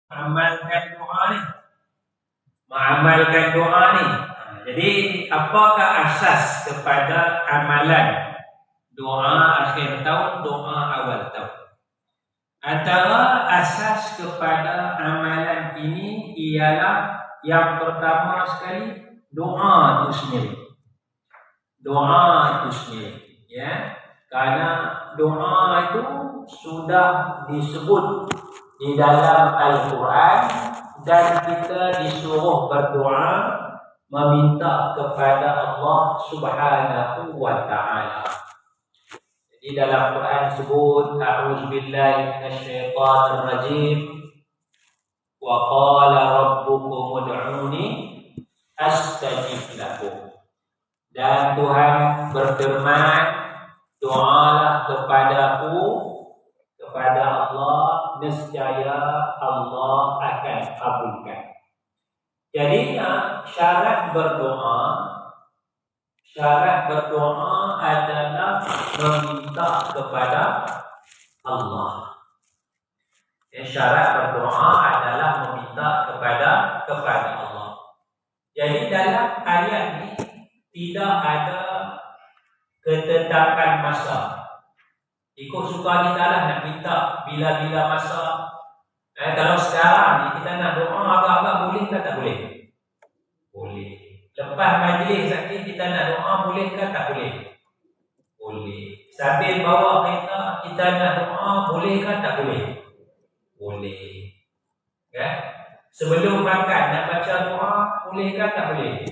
amalkan doa ni. Mengamalkan doa ni. Jadi apakah asas kepada amalan doa akhir tahun, doa awal tahun? Antara asas kepada amalan ini ialah yang pertama sekali doa itu sendiri. Doa itu sendiri, ya. Karena doa itu sudah disebut di dalam Al-Quran dan kita disuruh berdoa meminta kepada Allah Subhanahu wa ta'ala. Di dalam Quran disebut a'udzubillahi minasyaitonir rajim wa qala rabbukum ud'uni astajib lakum. Dan Tuhan berfirman, doalah kepadaku, kepada Allah, nescaya Allah akan kabulkan. Jadi syarat berdoa adalah meminta kepada Allah. Syarat berdoa adalah meminta kepada Allah. Jadi dalam ayat ini tidak ada ketetapan masa. Ikut suka kita lah nak minta bila-bila masa. Kalau sekarang ni kita nak doa agak-agak boleh ke tak boleh? Boleh. Lepas majlis nanti kita nak doa boleh ke tak boleh? Boleh. Sambil bawa kereta kita nak doa boleh ke tak boleh? Boleh. Kan? Sebelum makan nak baca doa boleh ke tak boleh?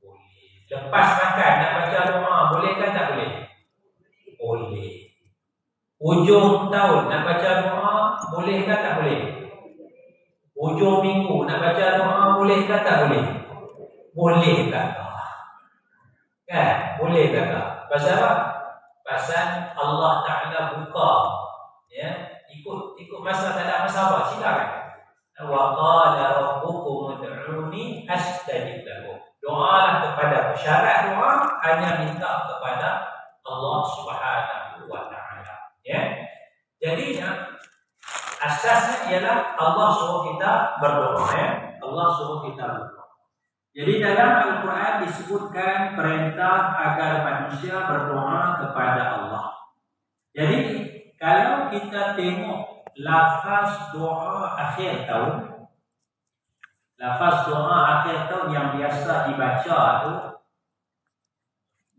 Boleh. Lepas makan nak baca doa boleh ke tak boleh? Boleh. Hujung tahun nak baca doa boleh ke tak boleh? Hujung minggu nak baca doa boleh ke tak boleh? Boleh kata. Kan? Boleh kata. Pasal apa? Pasal Allah Ta'ala buka. Ya, ikut masa tak ada masa apa? Silakan. Wa qala rabbukum ud'uni astajib lakum. Doalah kepada syarat doa hanya minta kepada Allah Subhanahu wa ta'ala. Ya. Jadi asasnya ialah Allah suruh kita berdoa, ya. Allah suruh kita berdoa. Jadi dalam Al-Quran disebutkan perintah agar manusia berdoa kepada Allah. Jadi kalau kita tengok lafaz doa akhir tahun, lafaz doa akhir tahun yang biasa dibaca tu,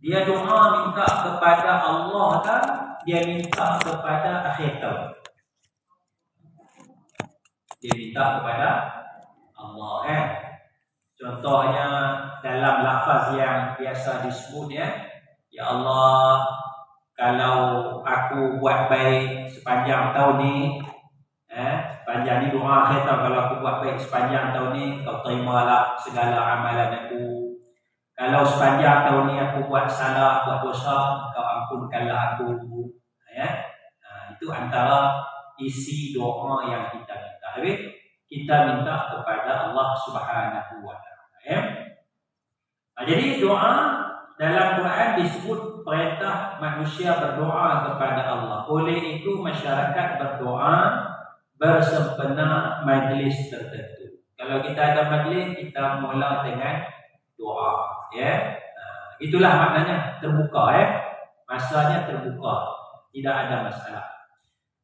dia doa minta kepada Allah kan, dia minta kepada akhir tahun. Dia minta kepada Allah, Contohnya dalam lafaz yang biasa disebut, ya Allah, kalau aku buat baik sepanjang tahun ni, sepanjang ni doa akhir tahun, kalau aku buat baik sepanjang tahun ni, kau terimalah segala amalan aku. Kalau sepanjang tahun ni aku buat salah, buat dosa, kau ampunkanlah aku. Itu antara isi doa yang kita minta. Habis kita minta kepada Allah Subhanahu wa ta'ala. Jadi doa dalam Quran disebut perintah manusia berdoa kepada Allah. Oleh itu masyarakat berdoa bersempena majlis tertentu. Kalau kita ada majlis, kita mula dengan doa, itulah maknanya terbuka, masanya terbuka, tidak ada masalah.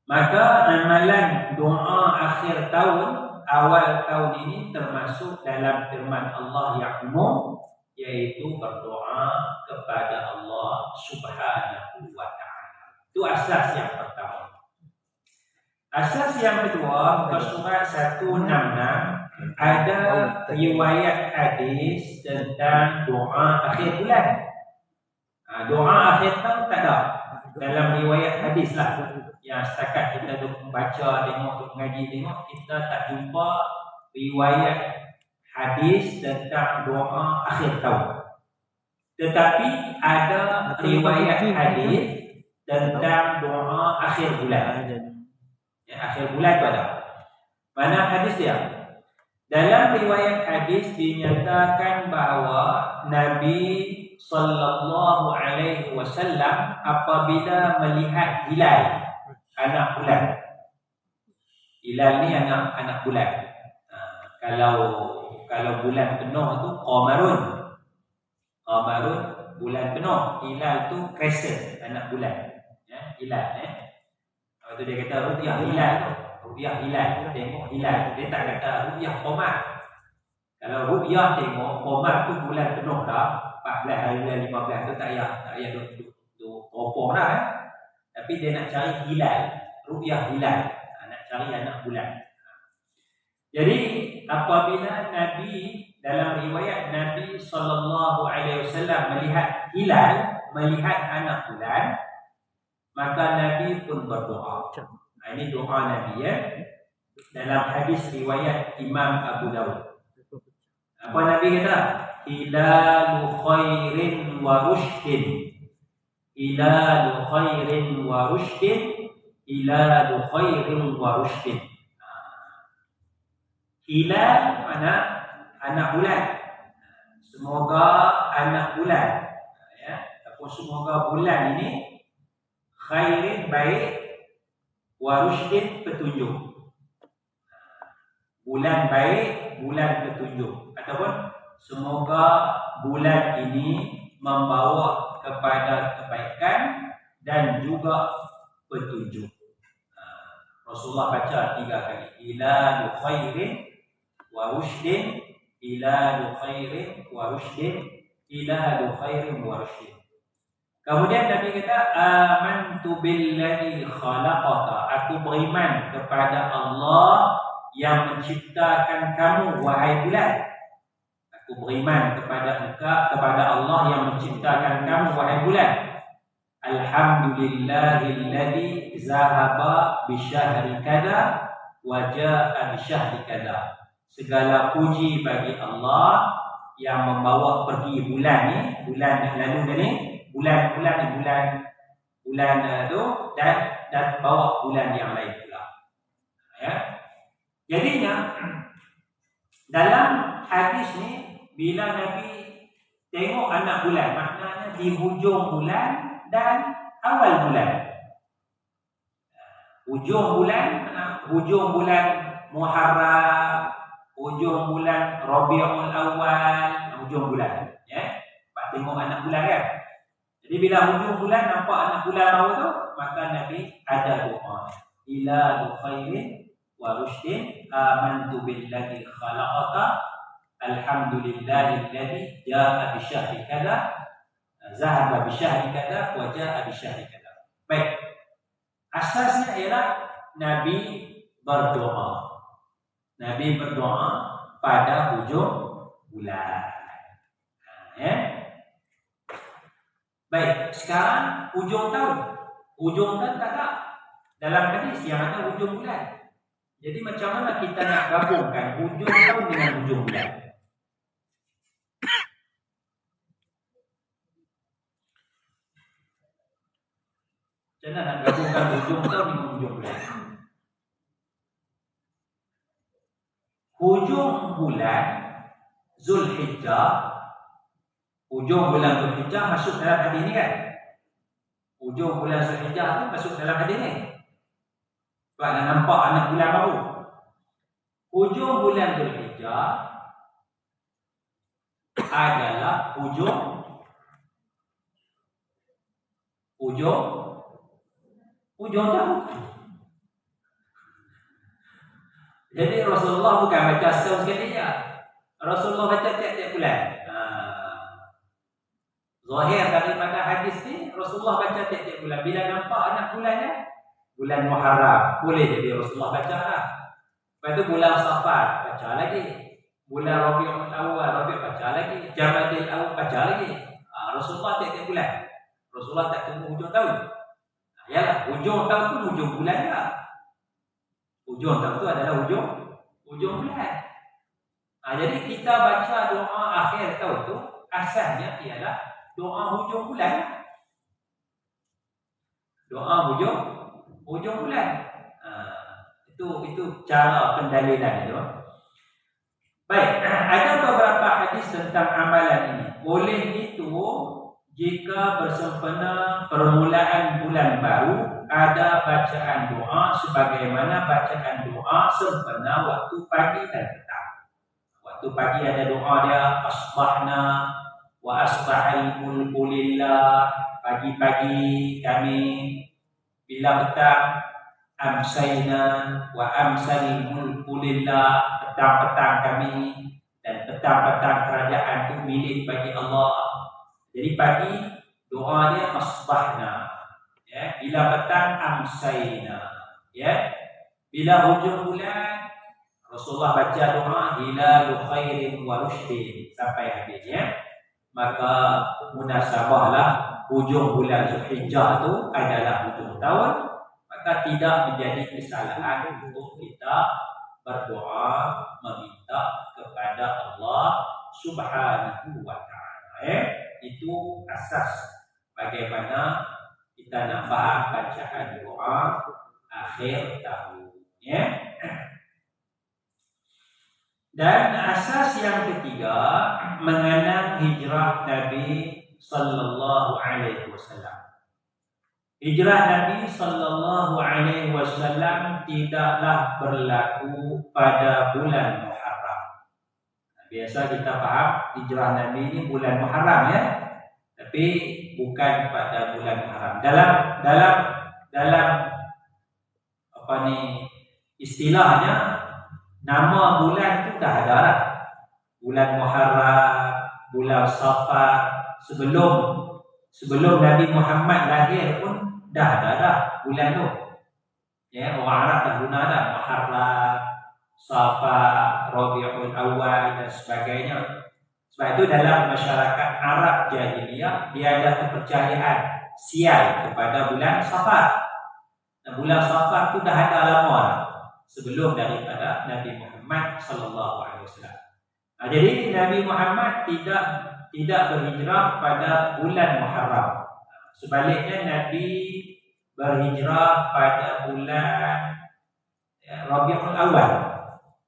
Maka amalan doa akhir tahun, awal tahun ini termasuk dalam firman Allah yang umum, yaitu berdoa kepada Allah Subhanahu wa ta'ala. Itu asas yang pertama. Asas yang kedua, muka surat 166, ada riwayat hadis tentang doa akhir bulan. Doa akhir tahun tak ada dalam riwayat hadis lah. Yang setakat kita duk baca, tengok, duk mengaji, tengok, kita tak jumpa riwayat hadis tentang doa akhir tahun. Tetapi ada riwayat hadis tentang doa akhir bulan. Akhir bulan tu ada. Mana hadis dia? Dalam riwayat hadis dinyatakan bahawa Nabi sallallahu alaihi wasallam apabila melihat hilal anak bulan, Hilal ni anak bulan. Kalau bulan penuh tu qamarun. Qamarun bulan penuh. Hilal tu crescent, anak bulan. Ya, hilal Lepas tu dia kata ru'yah hilal tu. Ru'yah hilal, tengok hilal. Dia tak kata ru'yah qamar. Kalau ru'yah tengok qamar tu bulan penuh dah, 14 hari bulan 15 tu tak payah duk teropong dah Tapi dia nak cari hilal, ru'yah hilal. Nak cari anak bulan. Jadi apabila Nabi, dalam riwayat Nabi SAW melihat hilal, melihat anak bulan, maka Nabi pun berdoa. Ini doa Nabi dalam hadis riwayat Imam Abu Dawud. Apa Nabi kata? Hilalu khairin wa rushdin. Hilalu khairin wa rushdin. Hilalu khairin wa rushdin. Hilal mana? Anak bulan. Semoga anak bulan ataupun semoga bulan ini khairin baik, wa rushdin petunjuk. Bulan baik, bulan petunjuk. Ataupun semoga bulan ini membawa kepada kebaikan dan juga petunjuk. Rasulullah baca 3 kali. Hilalu khairin wa rushdin, hilalu khairin wa rushdin, hilalu khairin wa rushdin. Kemudian Nabi kata, amantu billadzi khalaqaka. Aku beriman kepada Allah yang menciptakan kamu, wahai bulan. Aku beriman kepada Allah yang menciptakan kamu, wahai bulan. Alhamdulillahilladzi zahaba bisyahri kada wa jaa bisyahri kada. Segala puji bagi Allah yang membawa pergi bulan ni, bulan yang lalu ni, bulan tu dan bawa bulan yang lain pula. Ya. Jadinya dalam hadis ni, bila Nabi tengok anak bulan, maknanya di hujung bulan dan awal bulan. Hujung bulan Muharram, hujung bulan Rabiul Awal, hujung bulan. Pak tengok anak bulan kan. Jadi bila hujung bulan nampak anak bulan baru tu, maka Nabi ada doa. Hilalu khairin wa rushdin, amantu billadzi khalaqaka, alhamdulillahilladzi jaa bisyahri kada, zahaba bisyahri kada, wa jaa bisyahri kada. Baik. Asasnya ialah Nabi berdoa. Nabi berdoa pada hujung bulan. Baik, sekarang hujung tahun. Hujung tahun tak ada. Dalam hadis yang ada hujung bulan. Jadi macam mana kita nak gabungkan hujung tahun dengan hujung bulan? Macam mana nak gabungkan hujung tahun dengan hujung bulan? Hujung bulan Zulhijjah, hujung bulan Zulhijjah masuk dalam hadis ni kan? Hujung bulan Zulhijjah tu masuk dalam hadis ni. Sebab nak nampak anak bulan baru. Hujung bulan Zulhijjah adalah hujung tahun. Jadi Rasulullah bukan baca setahun sekali je. Rasulullah baca tiap-tiap bulan. Zahir daripada hadis ni, Rasulullah baca tiap-tiap bulan. Bila nampak anak bulannya, bulan Muharram, boleh jadi Rasulullah baca lah. Lepas tu bulan Safar, baca lagi. Bulan Rabiul Awal, baca lagi. Jamadil Awal, baca lagi. Rasulullah tiap-tiap bulan. Rasulullah tak tunggu hujung tahun. Yalah, hujung tahun tu hujung bulan je. Hujung tahun tu adalah hujung bulan. Jadi kita baca doa akhir tahun tu, asalnya ialah doa hujung bulan. Doa hujung bulan. Itu cara pendalilan itu. Baik, ada beberapa hadis tentang amalan ini. Oleh itu, jika bersempena permulaan bulan baru, ada bacaan doa sebagaimana bacaan doa sempena waktu pagi dan petang. Waktu pagi ada doa dia asbahna wa asbahal mulku lillah, pagi-pagi kami, bila petang amsayna wa amsal mulku lillah, petang-petang kami dan petang-petang kerajaan itu milik bagi Allah. Jadi pagi doa dia asbahna, ya, bila petang amsayna, ya, bila hujung bulan Rasulullah baca doa hilalu khairin wa rushdin sampai habis, ya. Maka munasabahlah hujung bulan Zulhijjah itu adalah hujung tahun, maka tidak menjadi kesalahan untuk kita berdoa meminta kepada Allah Subhanahu wa taala. Itu asas bagaimana kita nak faham bacaan doa akhir tahun, ya. Dan asas yang ketiga mengenang hijrah Nabi sallallahu alaihi wasallam. Hijrah Nabi sallallahu alaihi wasallam tidaklah berlaku pada bulan Muharram. Biasa kita faham hijrah Nabi ini bulan Muharram, ya. Tapi bukan pada bulan Muharram. Dalam apa ni istilahnya, nama bulan tu dah ada lah. Bulan Muharram, bulan Safar, sebelum Nabi Muhammad lahir pun dah ada dah bulan tu. Ya, orang Arab dah guna dah Muharram, Safar, Rabiul Awal dan sebagainya. Sebab itu dalam masyarakat Arab jahiliyah dia ada kepercayaan sial kepada bulan Safar. Dan bulan Safar tu dah ada lama dah, sebelum daripada Nabi Muhammad sallallahu alaihi wasallam. Jadi Nabi Muhammad tidak berhijrah pada bulan Muharram. Sebaliknya Nabi berhijrah pada bulan Rabiul Awal.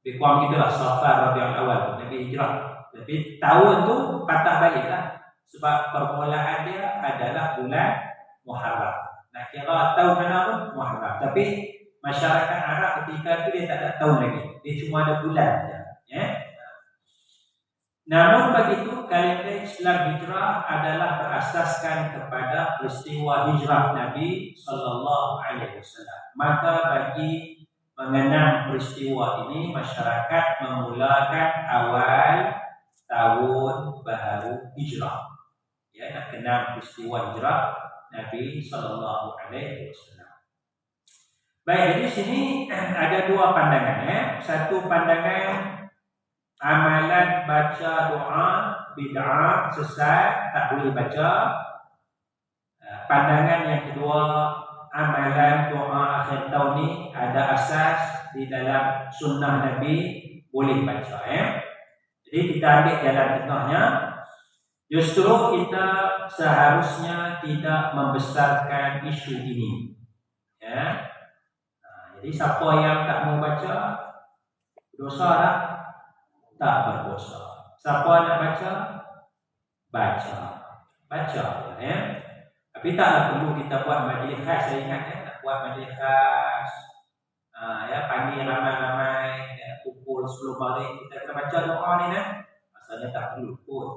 Lebih kurang gitulah, Safar Rabiul Awal Nabi hijrah. Tapi tahun tu patah baliklah, sebab permulaan dia adalah bulan Muharram. Nak kira tahun mana pun Muharram. Tapi masyarakat Arab ketika itu dia tak ada tahun lagi, dia cuma ada bulan saja, ya. Namun begitu, kalender Islam hijrah adalah berasaskan kepada peristiwa hijrah Nabi sallallahu alaihi wasallam. Maka bagi mengenang peristiwa ini, masyarakat memulakan awal tahun baru hijrah. Ya, nak kenang peristiwa hijrah Nabi sallallahu alaihi wasallam. Baik, di sini ada dua pandangan, ya. Satu pandangan amalan baca doa bid'ah, sesat, tak boleh baca. Pandangan yang kedua, amalan doa akhir tahun ni ada asas di dalam sunnah Nabi, boleh baca, ya. Jadi kita ambil jalan tengahnya. Justru kita seharusnya tidak membesarkan isu ini, ya. Jadi siapa yang tak mau baca, dosa tak berdosa. Siapa nak baca, baca, ya. Tapi taklah perlu kita buat majlis khas. Saya ingat, ya, nak buat majlis khas, ya, panggil ramai-ramai, ya, pukul 10 balik kita akan baca doa ni, ya. Asalnya tak perlu pun,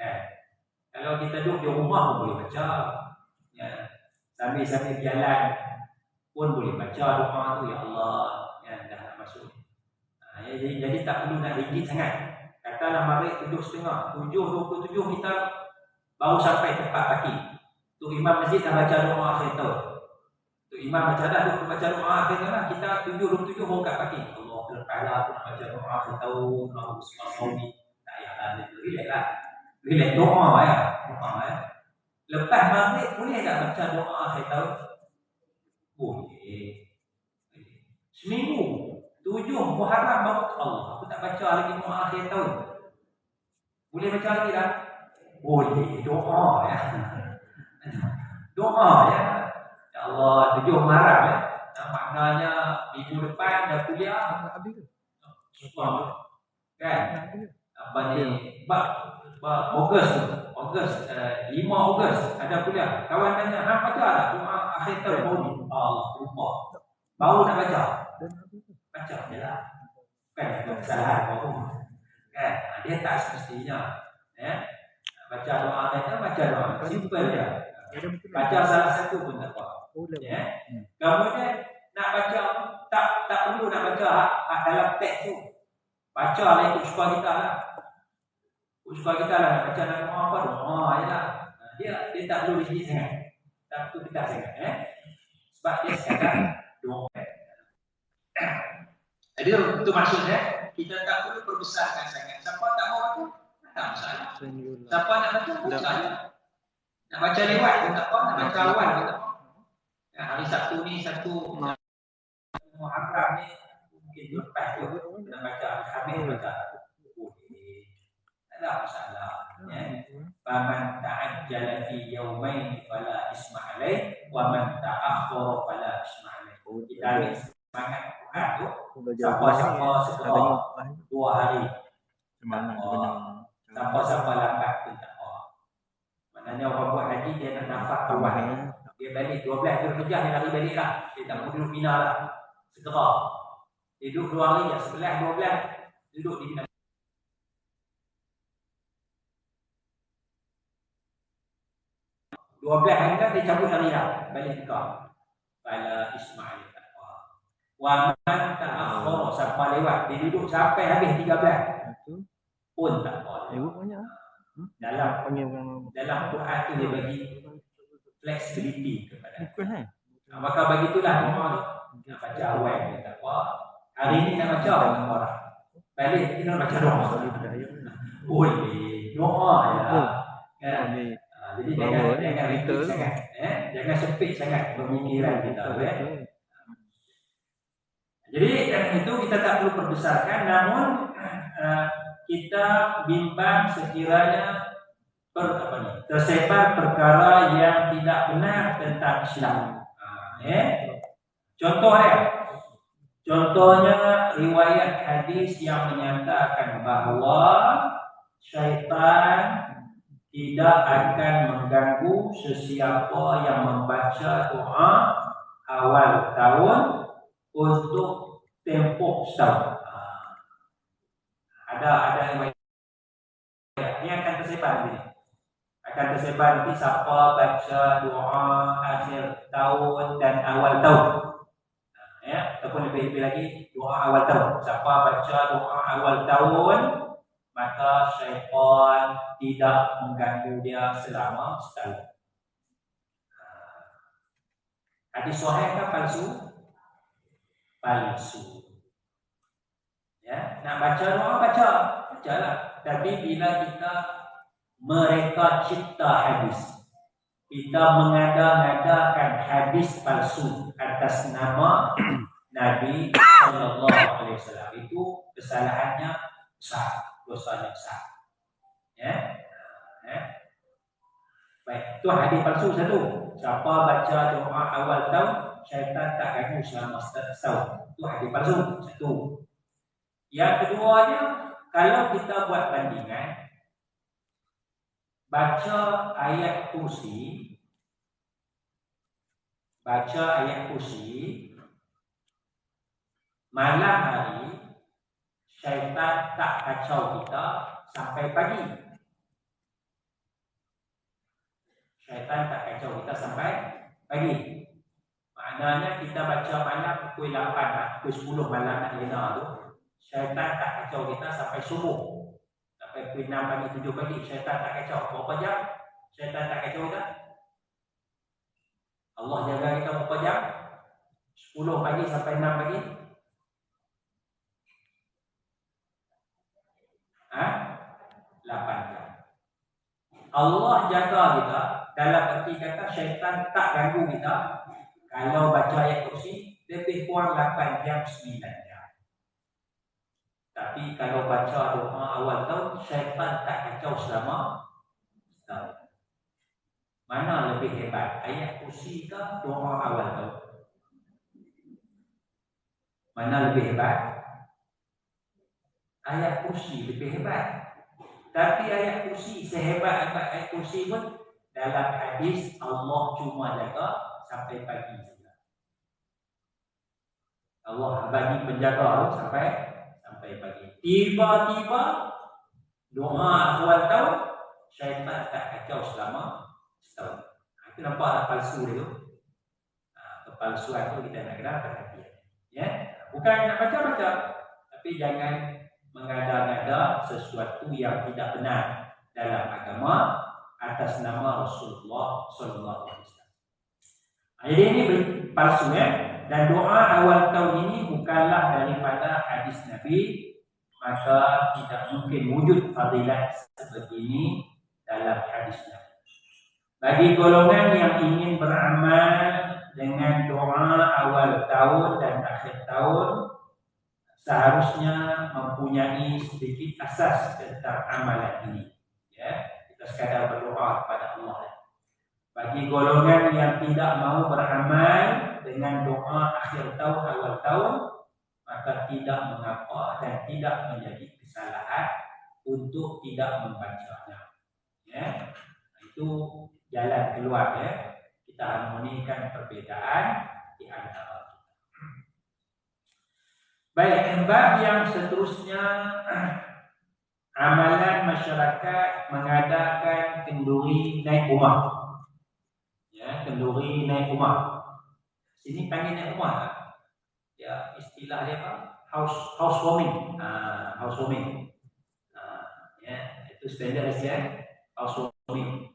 ya. Kalau kita duduk di rumah pun boleh baca, ya. Sambil-sambil jalan pun boleh baca doa tu, ya Allah, ya, dah nak masuk. Jadi tak perlu nak rigid sangat. Katalah maghrib 7.30, 7.27 kita baru sampai tempat parking. Tu imam masjid dah baca doa akhir tahun. Tu imam baca dah baca doa akhir tahun lah. Kita 7.27 baru kat parking. Allah berpahala aku nak baca doa akhir tahun. Allah SWT. Tak payahlah, relax lah. Relax doa, ya. Lepas maghrib boleh tak baca doa akhir tahun? Boleh. Seminggu 7 Muharram baru Allah, aku tak baca lagi doa akhir tahun. Boleh baca lagi tak? Boleh. Doa, ya. Doa, ya. Ya Allah, 7 Muharram, ya. Maknanya minggu depan dah kuliah. Kan? Apa ni? Ogos 5 Ogos ada kuliah. Kawan tanya, "Hang baca tak doa akhir tahun ni?" Allah, lupa. Baru nak baca. Baca je lah. Kan ada kesalahan baru. Kan? Dia tak semestinya. Ya. Baca doa kita baca doa. Simple je. Baca salah satu pun tak apa. Ya. Kemudian nak baca tak perlu nak baca dalam teks tu. Baca lah ikut suka kita lah. Suka kita lah nak baca dalam doa apa doa je lah. Dia tak perlu rinci sangat. Tak perlu kita sangat. Sebab dia sekadar doa. Jadi itu maksudnya kita tak perlu perbesarkan sangat. Siapa tak mau baca, tak masalah. Siapa nak baca, baca je. Nak baca lewat pun tak apa, nak baca awal pun tak apa. Hari Sabtu ni satu Muharram ni mungkin lepas tu nak baca Al-Khamis baca. Tak ada masalah. Faman ta'ajjala fi yawmain fala isma' alaih wa man ta'akhkhara fala isma' alaih. Kita ambil semangat Quran tu. Siapa-siapa segera 2 hari. Siapa-siapa lambat pun tak apa. Maknanya orang buat haji dia nak nafas tambah. Dia balik 12 dia kerja dia lari balik lah. Dia tak mau duduk Mina lah. Segera. Dia duduk 2 hari, 11, 12 duduk di Mina. 12 hari kan dia cabut hari lah. Balik kau. Fala Ismail tak apa. Wa man ta'akhkhara sampai lewat. Dia duduk sampai habis 13. Pun tak apa. Dalam Quran tu dia bagi flexibility kepada kita. Maka begitulah doa tu. Nak baca awal dia tak apa. Hari ni nak baca orang. Balik kita nak baca doa. Boleh. Doa je lah. Jadi jangan ribet sangat. Jangan sempit sangat pemikiran kita. Jadi itu kita tak perlu perbesarkan. Namun kita bimbang sekiranya tersebar perkara yang tidak benar tentang Islam. Contohnya riwayat hadis yang menyatakan bahawa syaitan tidak akan mengganggu sesiapa yang membaca doa awal tahun untuk tempoh setahun. Ada riwayat ini akan tersebar nanti. Akan tersebar nanti siapa baca doa akhir tahun dan awal tahun. Ataupun lebih lagi doa awal tahun. Siapa baca doa awal tahun, maka syaitan tidak mengganggu dia selama setahun. Hadis sahih ke palsu? Palsu. Ya, nak baca doa bacalah. Tapi bila kita mereka cipta hadis, kita mengada-ngadakan hadis palsu atas nama Nabi sallallahu alaihi wasallam, itu kesalahannya besar. Dosanya besar. Baik, itu hadis palsu satu. Siapa baca doa awal tahun, syaitan tak ganggu selama setahun. Itu hadis palsu satu. Yang keduanya, kalau kita buat bandingan, baca ayat kursi, malam hari, syaitan tak kacau kita sampai pagi. Maknanya kita baca malam pukul 8, pukul 10 malam nak lena tu, syaitan tak kacau kita sampai subuh. Sampai pukul 6 pagi, 7 pagi, syaitan tak kacau. Berapa jam syaitan tak kacau kita? Allah jaga kita berapa jam? 10 pagi sampai 6 pagi. 8 jam. Allah jaga kita, dalam arti kata syaitan tak ganggu kita. Kalau baca ayat kursi lebih kurang 8 jam, 9 jam. Tapi kalau baca doa awal tahun, syaitan tak kacau selama setahun. Mana lebih hebat, ayat kursi ke doa awal tahun? Mana lebih hebat? Ayat kursi lebih hebat. Tapi ayat kursi, sehebat ayat kursi pun, dalam hadis Allah cuma jaga sampai pagi saja. Allah bagi penjaga sampai pagi. Tiba-tiba doa awal tahun, syaitan tak kacau selama setahun. Itu nampak palsu dia tu. Kepalsuan tu kita nak kena perhatian. Ya, bukan nak baca-baca, tapi jangan mengada-ngada sesuatu yang tidak benar dalam agama atas nama Rasulullah sallallahu alaihi wasallam. Jadi ini palsu ya. Dan doa awal tahun ini bukanlah daripada hadis Nabi, maka tidak mungkin wujud fadilah seperti ini dalam hadis Nabi. Bagi golongan yang ingin beramal dengan doa awal tahun dan akhir tahun, seharusnya mempunyai sedikit asas tentang amalan ini. Ya, kita sekadar berdoa kepada Allah. Bagi golongan yang tidak mau beramal dengan doa akhir tahun, awal tahun, maka tidak mengapa dan tidak menjadi kesalahan untuk tidak membacanya. Ya, itu jalan keluar ya. Kita harmonikan perbezaan di antara kita. Baik, bab yang seterusnya, amalan masyarakat mengadakan kenduri naik rumah. Ya, kenduri naik rumah. Sini panggil naik rumah. Ya, istilah dia apa? Housewarming. Housewarming. Ya, itu standard ya. Housewarming.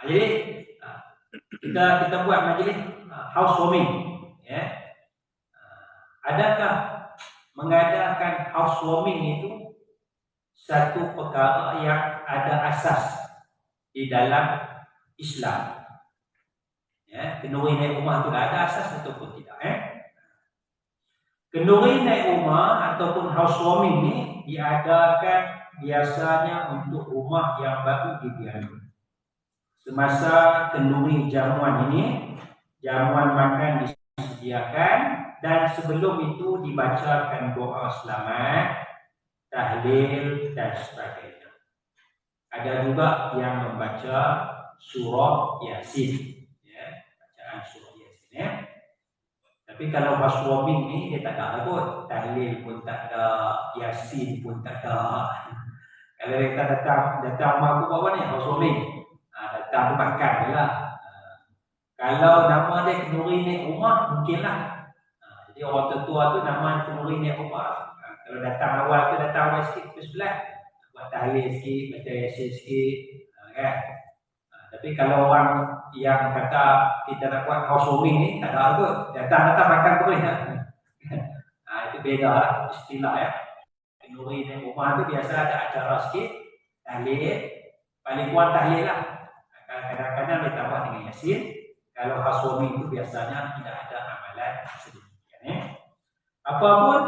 Jadi kita buat majlis housewarming. Ya. Adakah mengadakan housewarming itu satu perkara yang ada asas di dalam Islam? Ya, kenduri naik rumah itu ada asas ataupun tidak? Kenduri naik rumah ataupun housewarming ini diadakan biasanya untuk rumah yang baru dibangun. Semasa kenduri jamuan ini, jamuan makan disediakan dan sebelum itu dibacakan doa selamat, tahlil dan sebagainya. Ada juga yang membaca surah Yasin. Surah Yasin ya. Tapi kalau housewarming ni dia tak ada kot, tahlil pun tak ada, Yasin pun tak ada. Kalau kita datang rumah aku apa ni housewarming, datang makan je lah. Kalau nama dia kenduri naik rumah mungkinlah. Jadi orang tertua tu nama kenduri naik rumah. Kalau datang awal sikit ke sebelah, buat tahlil sikit, baca Yasin sikit, kan. Tapi kalau orang yang kata kita nak buat housewarming ni, tak ada kot. Datang makan boleh. Itu beda lah istilah ya. Kenduri di rumah tu biasa ada acara sikit, tahlil, paling kuat tahlil lah. Kadang-kadang ditambah dengan Yasin. Kalau housewarming tu biasanya tidak ada amalan sedemikian ya. Apapun,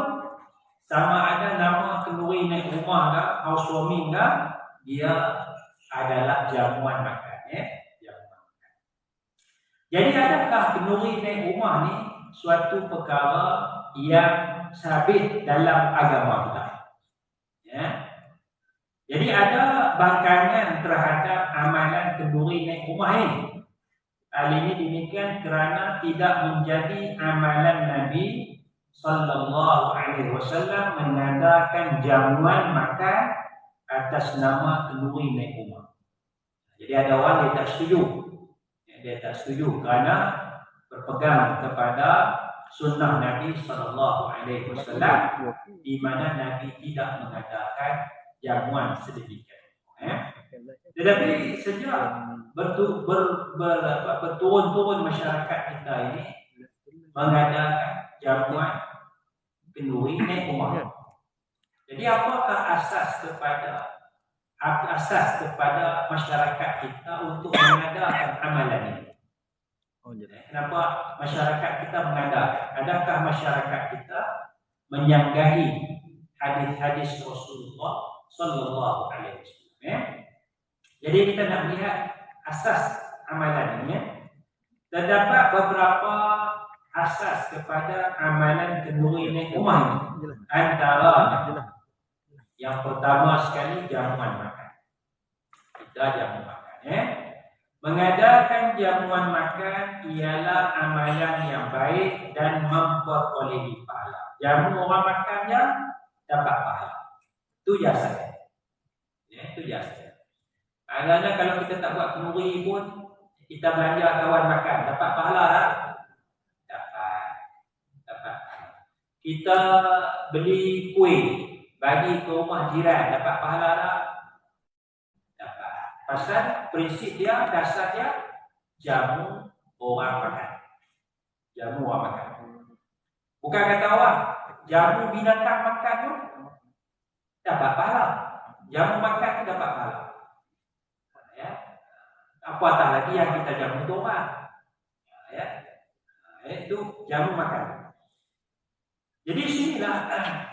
sama ada nama kenduri naik rumah ke, housewarming ke, dia adalah jamuan makan. Jadi adakah kenduri naik rumah ni suatu perkara yang sabit dalam agama kita? Ya. Jadi ada bangkangan terhadap amalan kenduri naik rumah ini. Hal ini demikian kerana tidak menjadi amalan Nabi sallallahu alaihi wasallam mengadakan jamuan makan atas nama kenduri naik rumah. Jadi ada orang yang tak setuju. Dia tak setuju kerana berpegang kepada sunnah Nabi sallallahu alaihi wasallam di mana Nabi tidak mengadakan jamuan sedemikian. Tetapi sejak berturun-turun masyarakat kita ini mengadakan jamuan kenduri naik rumah. Jadi apakah asas kepada masyarakat kita untuk mengadakan amalan ini? Kenapa masyarakat kita mengadakan? Adakah masyarakat kita menyanggahi hadis-hadis Rasulullah sallallahu alaihi wasallam? Jadi kita nak lihat asas amalan ini. Terdapat beberapa asas kepada amalan kenduri naik rumah ini. Antara Yang pertama sekali jamuan makan. Kita jamu makan. Mengadakan jamuan makan ialah amalan yang baik dan memperolehi pahala. Jamu orang makannya dapat pahala. Itu jasa. Itu jasa. Kadang-kadang kalau kita tak buat kenduri pun, kita belanja kawan makan, dapat pahala tak? Dapat. Kita beli kuih, bagi ke rumah jiran, dapat pahala tak? Pasal prinsip dia, dasar dia jamu orang makan. Jamu orang makan. Bukan kata orang, jamu binatang makan pun dapat pahala. Jamu makan pun dapat pahala. Ya. Apatah lagi yang kita jamu itu orang. Ya. Itu jamu makan. Jadi sinilah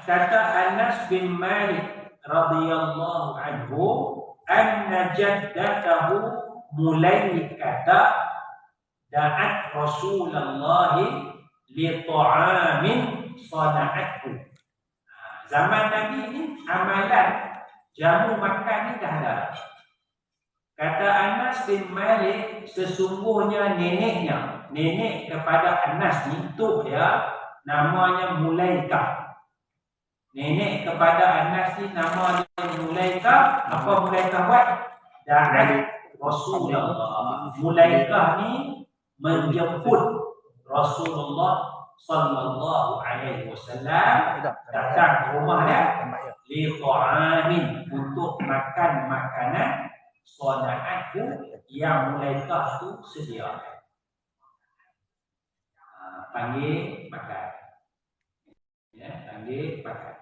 kata Anas bin Malik radhiyallahu anhu, anna jaddatahu Mulaikata da'at Rasulullah li ta'amin sana'athu. Zaman Nabi ini amalan jamu makan ni dah ada. Kata Anas bin Malik, sesungguhnya nenek kepada Anas ni tu dia namanya Mulaikah. Nenek kepada Anas ni nama dia Mulaikah. Apa Mulaikah buat? Da'at Rasulullah. Mulaikah ni menjemput Rasulullah sallallahu alaihi wasallam datang ke rumah dia li ta'amin, untuk makan makanan sana'athu yang Mulaikah tu sediakan. Panggil makan. Panggil makan.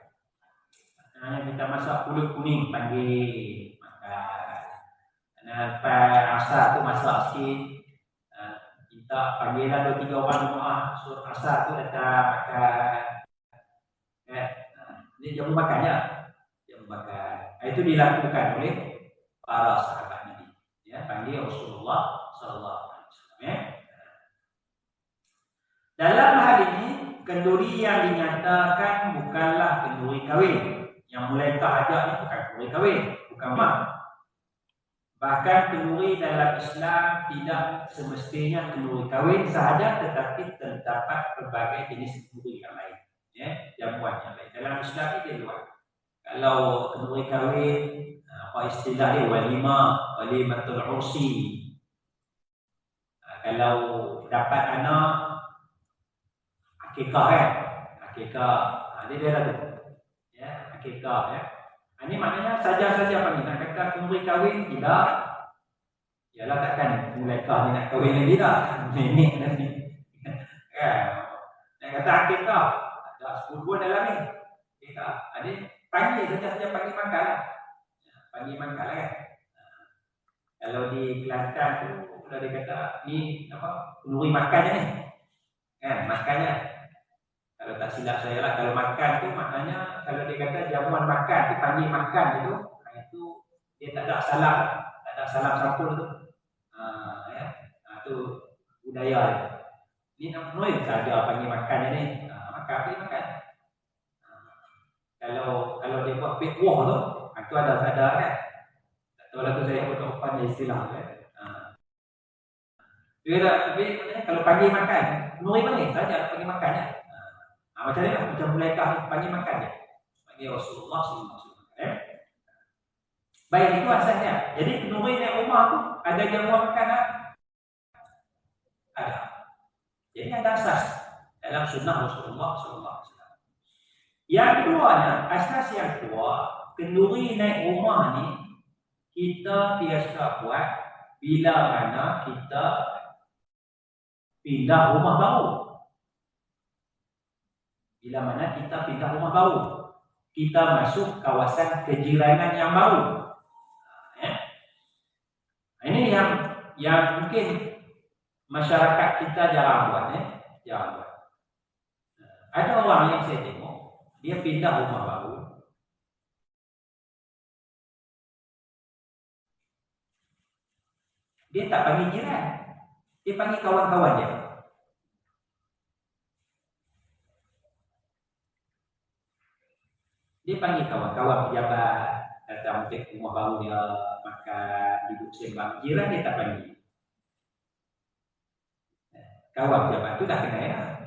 Kita masak pulut kuning, panggil makan. Asar tu masak sikit, kita panggilan 2-3 orang rumah, suruh asar tu datang makan. Ini jamu makan ya. Jamu makan. Itu dilakukan oleh para sahabat Nabi. Panggil Rasulullah sallallahu alaihi wasallam. Dalam hal ini, kenduri yang dinyatakan bukanlah kenduri kahwin. Yang Mulaikah ajak ni bukan kenduri kahwin, bukan mak. Bahkan kenduri dalam Islam tidak semestinya kenduri kahwin sahaja, tetapi terdapat berbagai jenis kenduri yang lain. Jamuan yang lain. Dalam Islam ni dia luar. Kalau kenduri kahwin, apa istilah dia? Walimatul ursi. Kalau dapat anak, akikah akikah. Dia dah tu. Akikah Ini maknanya saja-saja panggil. Nak kata kenduri kahwin tidak. Yalah takkan Mulaikah ni nak kahwin lagi tak? Nenek nanti. Nak kata akikah, ada 10 bulan dalam ni. Akikah. Panggil saja-saja, panggil makan lah. Panggil makan lah kan. Kalau di Kelantan tu, kalau dia kata ni apa? Kenduri makan je ni. Makannya. Kalau tak silap saya lah, kalau makan tu maknanya kalau dia kata jamuan makan tu panggil makan gitu, itu dia tak ada salam sampul tu. Tu budaya dia. Ni nak noy saja panggil makan ni. Makan makan. Kalau dia buat pekuah tu, itu ada kan. Tak tahu lah tu saya pun pandai istilah kan. Tapi kalau panggil makan, noy panggil saja panggil makan ya. Macam ni lah, macam Mulaikah panggil makan dia. Panggil Rasulullah SAW. Baik, itu asalnya. Jadi kenduri naik rumah tu ada jamuan makan tak? Ada. Jadi ada asas dalam sunnah Rasulullah SAW. Yang keduanya, asas yang kedua, kenduri naik rumah ni kita biasa buat bila mana kita pindah rumah baru. Bila mana kita pindah rumah baru, kita masuk kawasan kejiranan yang baru. Ini yang mungkin masyarakat kita jarang buat. Jarang buat. Ada orang yang saya tengok, dia pindah rumah baru. Dia tak panggil jiran, dia panggil kawan-kawan dia. Dia panggil kawan-kawan pejabat datang ke rumah baru dia makan, duduk sembang. Jiran dia tak panggil. Kawan pejabat tu dah kenal ya.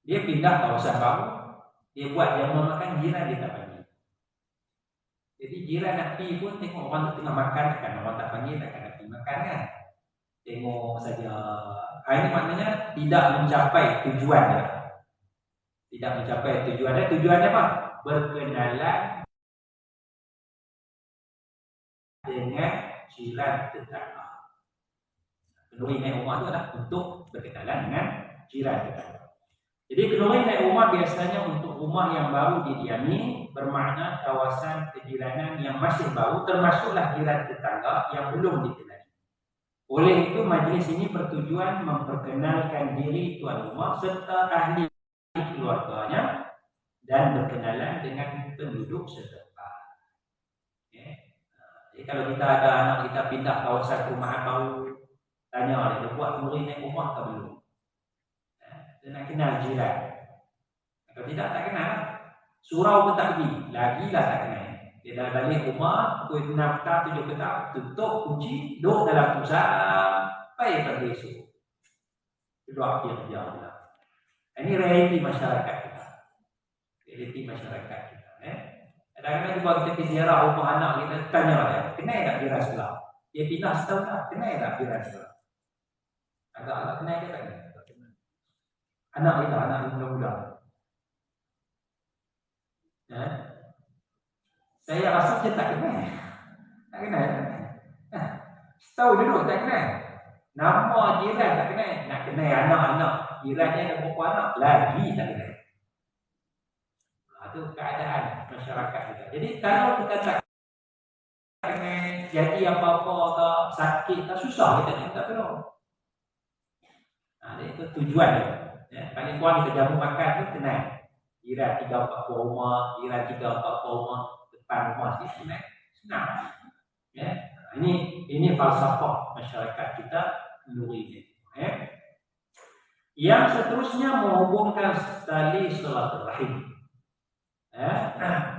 Dia pindah kawasan baru, dia buat jamuan makan, jiran dia tak panggil. Jadi jiran nak pergi pun tengok orang tu tengah makan, kan orang tak panggil, takkan nak pergi makan kan. Tengok saja. Ini maknanya tidak mencapai tujuan dia. Tidak mencapai tujuan dia. Tujuannya apa? Berkenalan dengan jiran tetangga. Kenduri naik rumah tu adalah untuk berkenalan dengan jiran tetangga. Jadi kenduri naik rumah biasanya untuk rumah yang baru didiami, bermakna kawasan kejiranan yang masih baru, termasuklah jiran tetangga yang belum dikenali. Oleh itu majlis ini bertujuan memperkenalkan diri tuan rumah serta ahli keluarganya dan berkenalan dengan penduduk setempat. Okay. Jadi kalau kita ada anak kita pindah kawasan perumahan baru, tanya dia buat kenduri naik rumah ke belum? Dia nak kenal jiran. Kalau tidak tak kenal, surau pun tak pergi, lagilah tak kenal. Dia dah balik rumah, pukul 6 petang, 7 petang, tutup kunci, duduk dalam pusat sampai pagi esok. Kedua akhir kerja pula. Ini realiti masyarakat kita. Realiti masyarakat kita. Kadang-kadang cuba kita pergi ziarah rumah anak kita, tanya dia, kenal tak jiran sebelah? Dia pindah setahun tak, kenal tak jiran sebelah? Agak-agak kenal ke tak kenal? Anak kita, anak muda-muda. Saya rasa dia tak kenal. Tak kenal. Setahun duduk tak kenal. Nama jiran tak kenal. Nak kenal anak-anak. Jirannya ada berapa anak? Lagi tak kenal. Itu keadaan masyarakat kita. Jadi kalau kita tak kenal, jadi apa-apa atau sakit atau susah kita nak tolong. Itu tujuan dia. Paling kurang kita jamu makan tu kenal. Jiran 3-4 rumah, jiran 3-4 rumah, depan rumah sini senang. Ya. Ini falsafah masyarakat kita kenduri ini. Yang seterusnya menghubungkan tali silaturahim.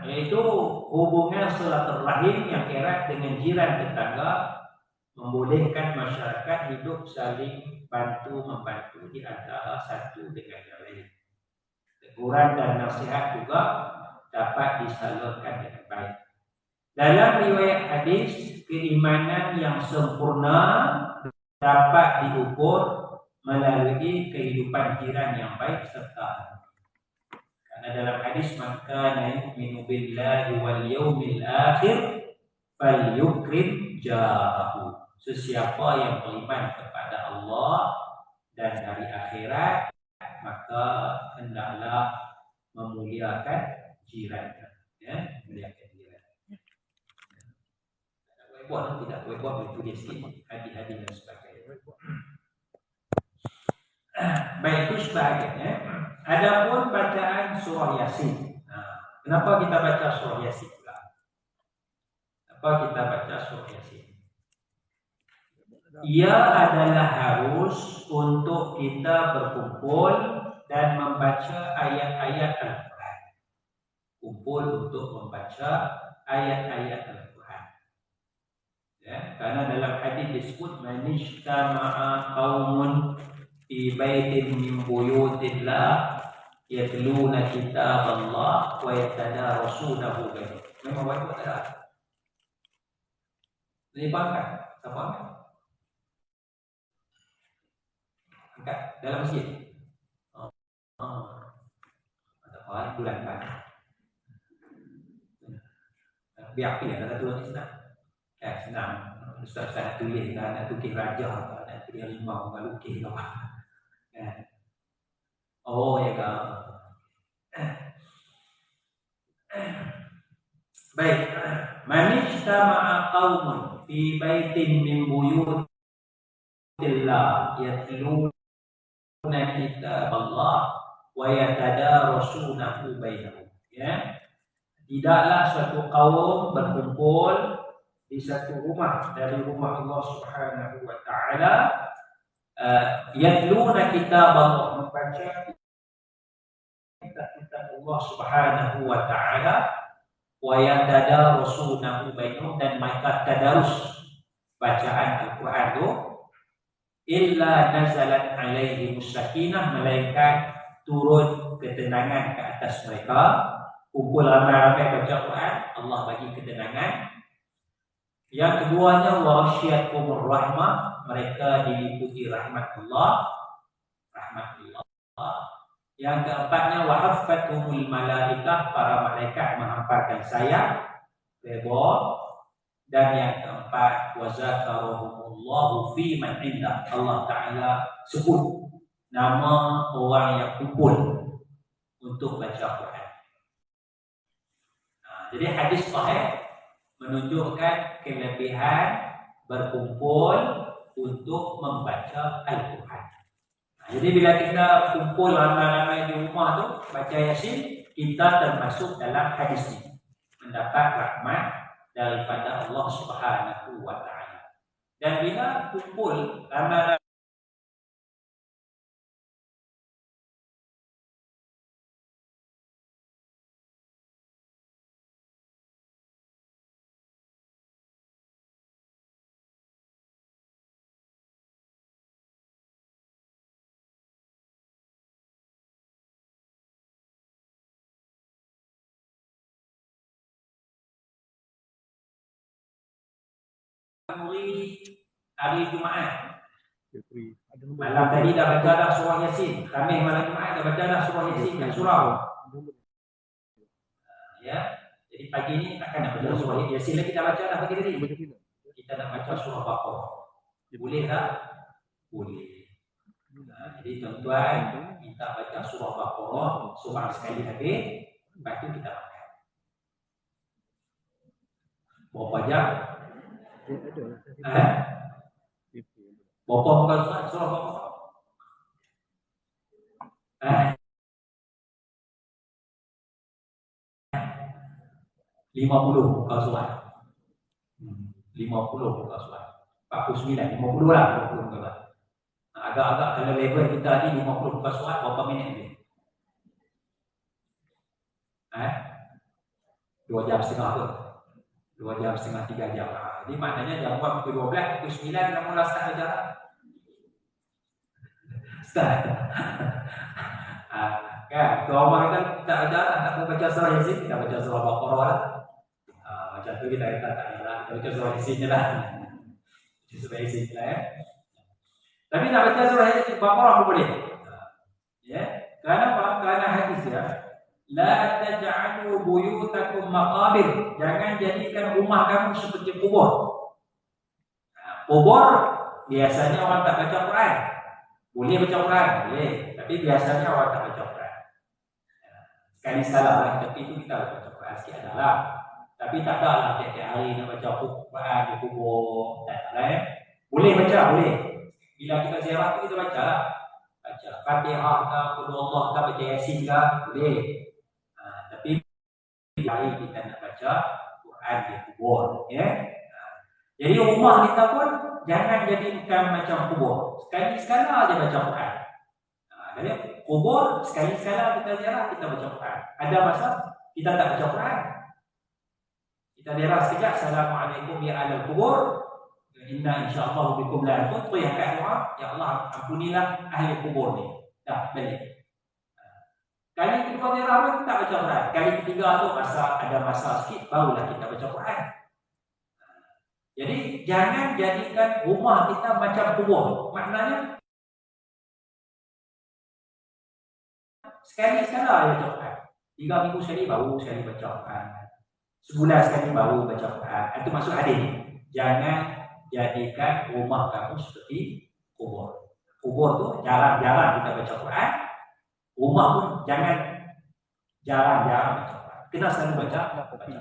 Yaitu hubungan silaturahim yang erat dengan jiran tetangga, membolehkan masyarakat hidup saling bantu-membantu di antara satu dengan yang lain. Teguran dan nasihat juga dapat disalurkan dengan baik. Dalam riwayat hadis, keimanan yang sempurna dapat diukur melalui kehidupan jiran yang baik serta. Karena dalam hadis, maka yu'minu billahi wal yawmil akhir falyukrim jarahu. Sesiapa yang beriman kepada Allah dan hari akhirat, maka hendaklah memuliakan jiran. Ya, memuliakan jiran. Boleh buat, tidak boleh buat, boleh tulis sikit hadis-hadis dan sebagainya. Baik, itu sebagainya. Adapun bacaan surah Yasin. Kenapa kita baca surah Yasin pula? Kenapa kita baca surah Yasin? Ia adalah harus untuk kita berkumpul dan membaca ayat-ayat Al-Quran. Kumpul untuk membaca ayat-ayat Al-Quran. Ya, karena dalam hadis disebut manijtama'a qaumun fi baitin min buyutillah yatluna kitaballah wa yatadarasunahu bainahum. Memang wajib tak ada. Ini bangkat, siapa angkat? Angkat dalam masjid. Ada bulan kan. Biar pilih ada tulis senang. Senang. Ustaz nak tulis nak tukis raja atau nak tulis rimau nak lukis apa. Oh ya kan. Baik. Manijtama'a qaumun fi baitin min buyutillah yatluna kitaballah wa yatadarasunahu bainahum. Ya. Tidaklah suatu kaum berkumpul di satu rumah dari rumah Allah Subhanahu wa taala, yatluna kitaballah, membaca kitab Allah Subhanahu wa taala, wa yatadarasunahu bainahum, dan mereka tadarus bacaan Al-Quran itu, illa nazalat alaihi sakinah, melainkan turun ketenangan ke atas mereka. Kumpul ramai-ramai baca Quran, Allah bagi ketenangan. Yang keduanya, wa ghasyiyatkumur rahmah, mereka diliputi rahmat Allah. Yang keempatnya, wa haffathumul malaikah, para malaikat menghamparkan sayap, redha. Dan yang keempat, wa zakarahumullahu fi man indah, Allah Ta'ala sebut nama orang yang kumpul untuk baca Quran. Jadi hadis sahih menunjukkan kelebihan berkumpul untuk membaca Al-Quran. Jadi bila kita kumpul ramai-ramai di rumah tu baca Yasin, kita termasuk dalam hadis ini, mendapat rahmat daripada Allah Subhanahu wa Ta'ala. Dan bila kumpul ramai-ramai hari Jumaat, malam tadi dah baca dah surah Yasin, Khamis malam Jumaat dah baca dah surah Yasin dan surah. Ya, jadi pagi ni takkan nak baca surah Yasin lagi, dah baca dah pagi tadi. Kita nak baca surah Baqarah. Boleh tak? Boleh. Jadi tuan-tuan, kita baca surah Baqarah surah sekali habis, lepas tu kita makan. Berapa jam? Berapa muka surat surah Baqarah? 50 muka surat. 50 muka surat. 49, 50 lah, 50 muka surat. Agak-agak kalau level kita ni 50 muka surat, berapa minit ni? 2 jam setengah tu. 2 jam setengah, 3 jam. Jadi maknanya jam pukul 12, pukul 9 dah mula start ajaran. Start. Kan, kalau orang kita tak ajaran, tak mau baca surah Yasin, kita baca surah Baqarah lah. Macam tu kita tak payahlah, kita baca surah Yasin je lah. Surah Yasin je lah ya. Tapi nak baca surah Yasin Baqarah pun boleh. Ya, kerana hadis ya. La taj'alu buyutakum maqabir, jangan jadikan rumah kamu seperti kubur. Kubur biasanya orang tak baca Quran. Boleh baca Quran, boleh, tapi biasanya orang tak baca Quran. Sekali salah lah, tapi itu kita baca Quran sikit adalah. Tapi tak ada lah tiap-tiap hari nak baca Quran di kubur, tak ada ya. Boleh baca, boleh. Bila kita ziarah tu kita baca lah. Baca Fatihah ke, Qul Allah ke, baca Yasin ke, boleh. Tapi hari kita nak baca Quran di kubur, ya. Jadi rumah kita pun jangan jadikan macam kubur. Sekali-sekala aja baca Quran. Jadi kubur sekali-sekala kita ziarah, kita baca Quran. Ada masa kita tak baca Quran. Kita ziarah sekejap, Assalamualaikum ya ahlal kubur. Inna insyaallah bikum lahiqun. Tu yang kat doa, ya Allah ampunilah ahli kubur ni. Dah balik. Kali kedua ziarah pun tak baca Quran. Kali ketiga tu ada masa sikit barulah kita baca Quran. Jadi jangan jadikan rumah kita macam kubur. Maknanya sekali-sekala baca Quran. 3 minggu sekali baru sekali baca Quran. Sebulan sekali baru baca Quran. Itu maksud hadis ni. Jangan jadikan rumah kamu seperti kubur. Kubur tu jarang-jarang kita baca Quran. Rumah pun jangan jarang-jarang baca Quran. Kena selalu baca Quran.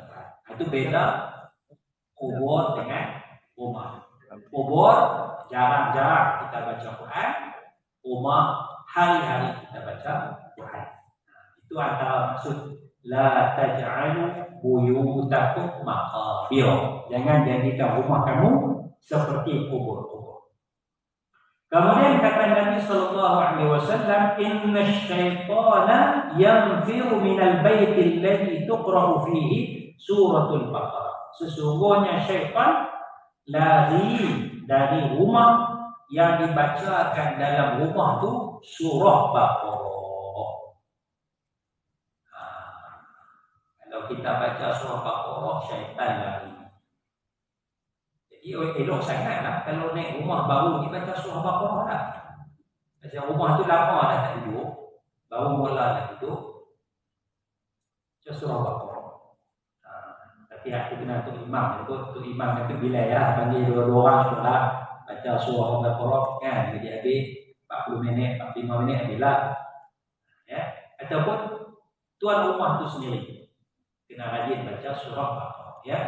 Itu beda kubur dengan rumah. Kubur jarang-jarang kita baca Quran. Rumah hari-hari kita baca Quran. Itu antara maksud la taj'alu buyutakum maqabir. Jangan jadikan rumah kamu seperti kubur-kubur. Kemudian kata Nabi sallallahu alaihi wasallam, "Inna asy-syaitana yanfiru minal baiti alladhi tuqra'u fihi suratul Baqarah. Sesungguhnya syaitan lari dari rumah yang dibacakan dalam rumah tu surah Baqarah. Kalau kita baca surah Baqarah, syaitan lari. Jadi elok sangatlah kalau naik rumah baru dibaca surah Baqarah dah. Macam rumah tu lama dah tak duduk, baru mula nak duduk, baca surah Baqarah. Tapi aku kena Tok Imam, Tok Imam kata bila ya panggil dua orang solat baca surah Al-Baqarah kan, jadi habis 40 minit, 45 minit habislah. Ya, ataupun tuan rumah tu sendiri kena rajin baca surah Al-Baqarah, ya.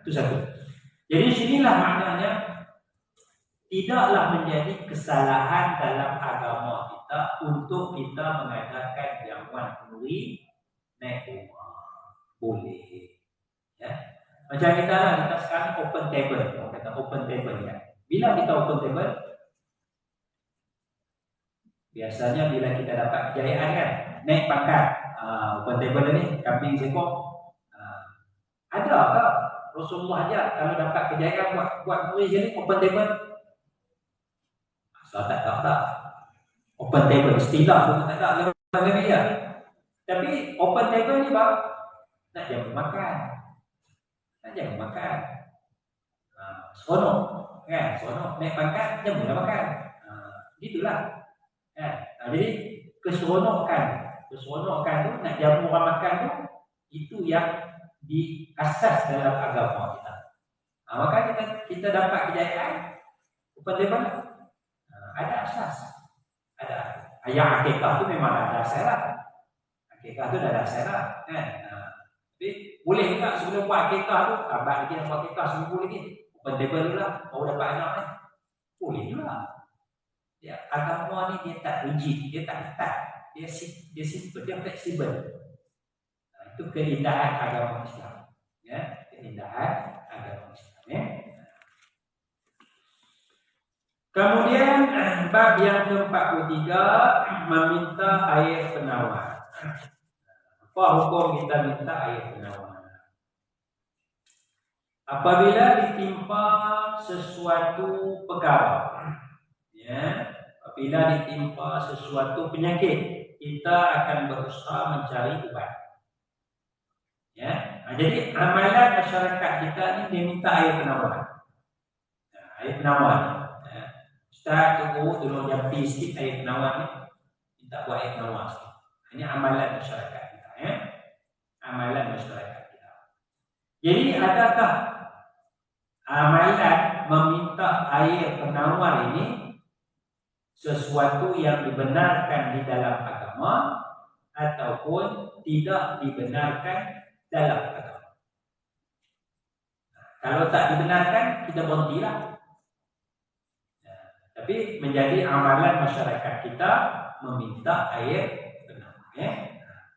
Itu satu. Jadi sinilah maknanya tidaklah menjadi kesalahan dalam agama kita untuk kita mengadakan jamuan kenduri naik rumah. Boleh. Ya. Macam kita lah, kita sekarang open table. Orang kata open table ya. Bila kita open table? Biasanya bila kita dapat kejayaan kan, naik pangkat. Open table ni, kambing sekor. Ada tak? Rasulullah ajar kalau dapat kejayaan buat murid jadi open table. Asal tak. Open table istilah tu tak ada lepas dia. Tapi open table ni bang nak jamu makan. Seronok kan, seronok naik pangkat jamu dah makan. Gitulah. Kan? Jadi keseronokan tu nak jamu orang makan tu itu yang diasas dalam agama kita. Maka kita dapat kejayaan open table ada asas. Ada ayat akikah tu memang ada syarat. Akikah tu dah ada syarat kan. Tapi boleh tak sebelum buat akikah tu abang lagi nak buat akikah seminggu lagi open table dulu lah baru dapat anak kan. Boleh juga. Ya, agama ni dia tak rigid, dia tak ketat. Dia simple, dia fleksibel. Itu keindahan agama Islam. Ya, keindahan agama Islam ya. Kemudian bab yang ke-43 meminta air penawar. Apa hukum kita minta air penawar? Apabila ditimpa sesuatu perkara, ya, apabila ditimpa sesuatu penyakit, kita akan berusaha mencari ubat. Ya, jadi amalan masyarakat kita ni dia minta air penawar. Air penawar. Ustaz tolong jampi sikit air penawar ni. Minta buat air penawar sikit. Ini amalan masyarakat kita ya. Amalan masyarakat kita. Jadi adakah amalan meminta air penawar ini sesuatu yang dibenarkan di dalam agama ataupun tidak dibenarkan dalam agama? Kalau tak dibenarkan kita berhentilah. Tapi menjadi amalan masyarakat kita meminta air penawar. Ya.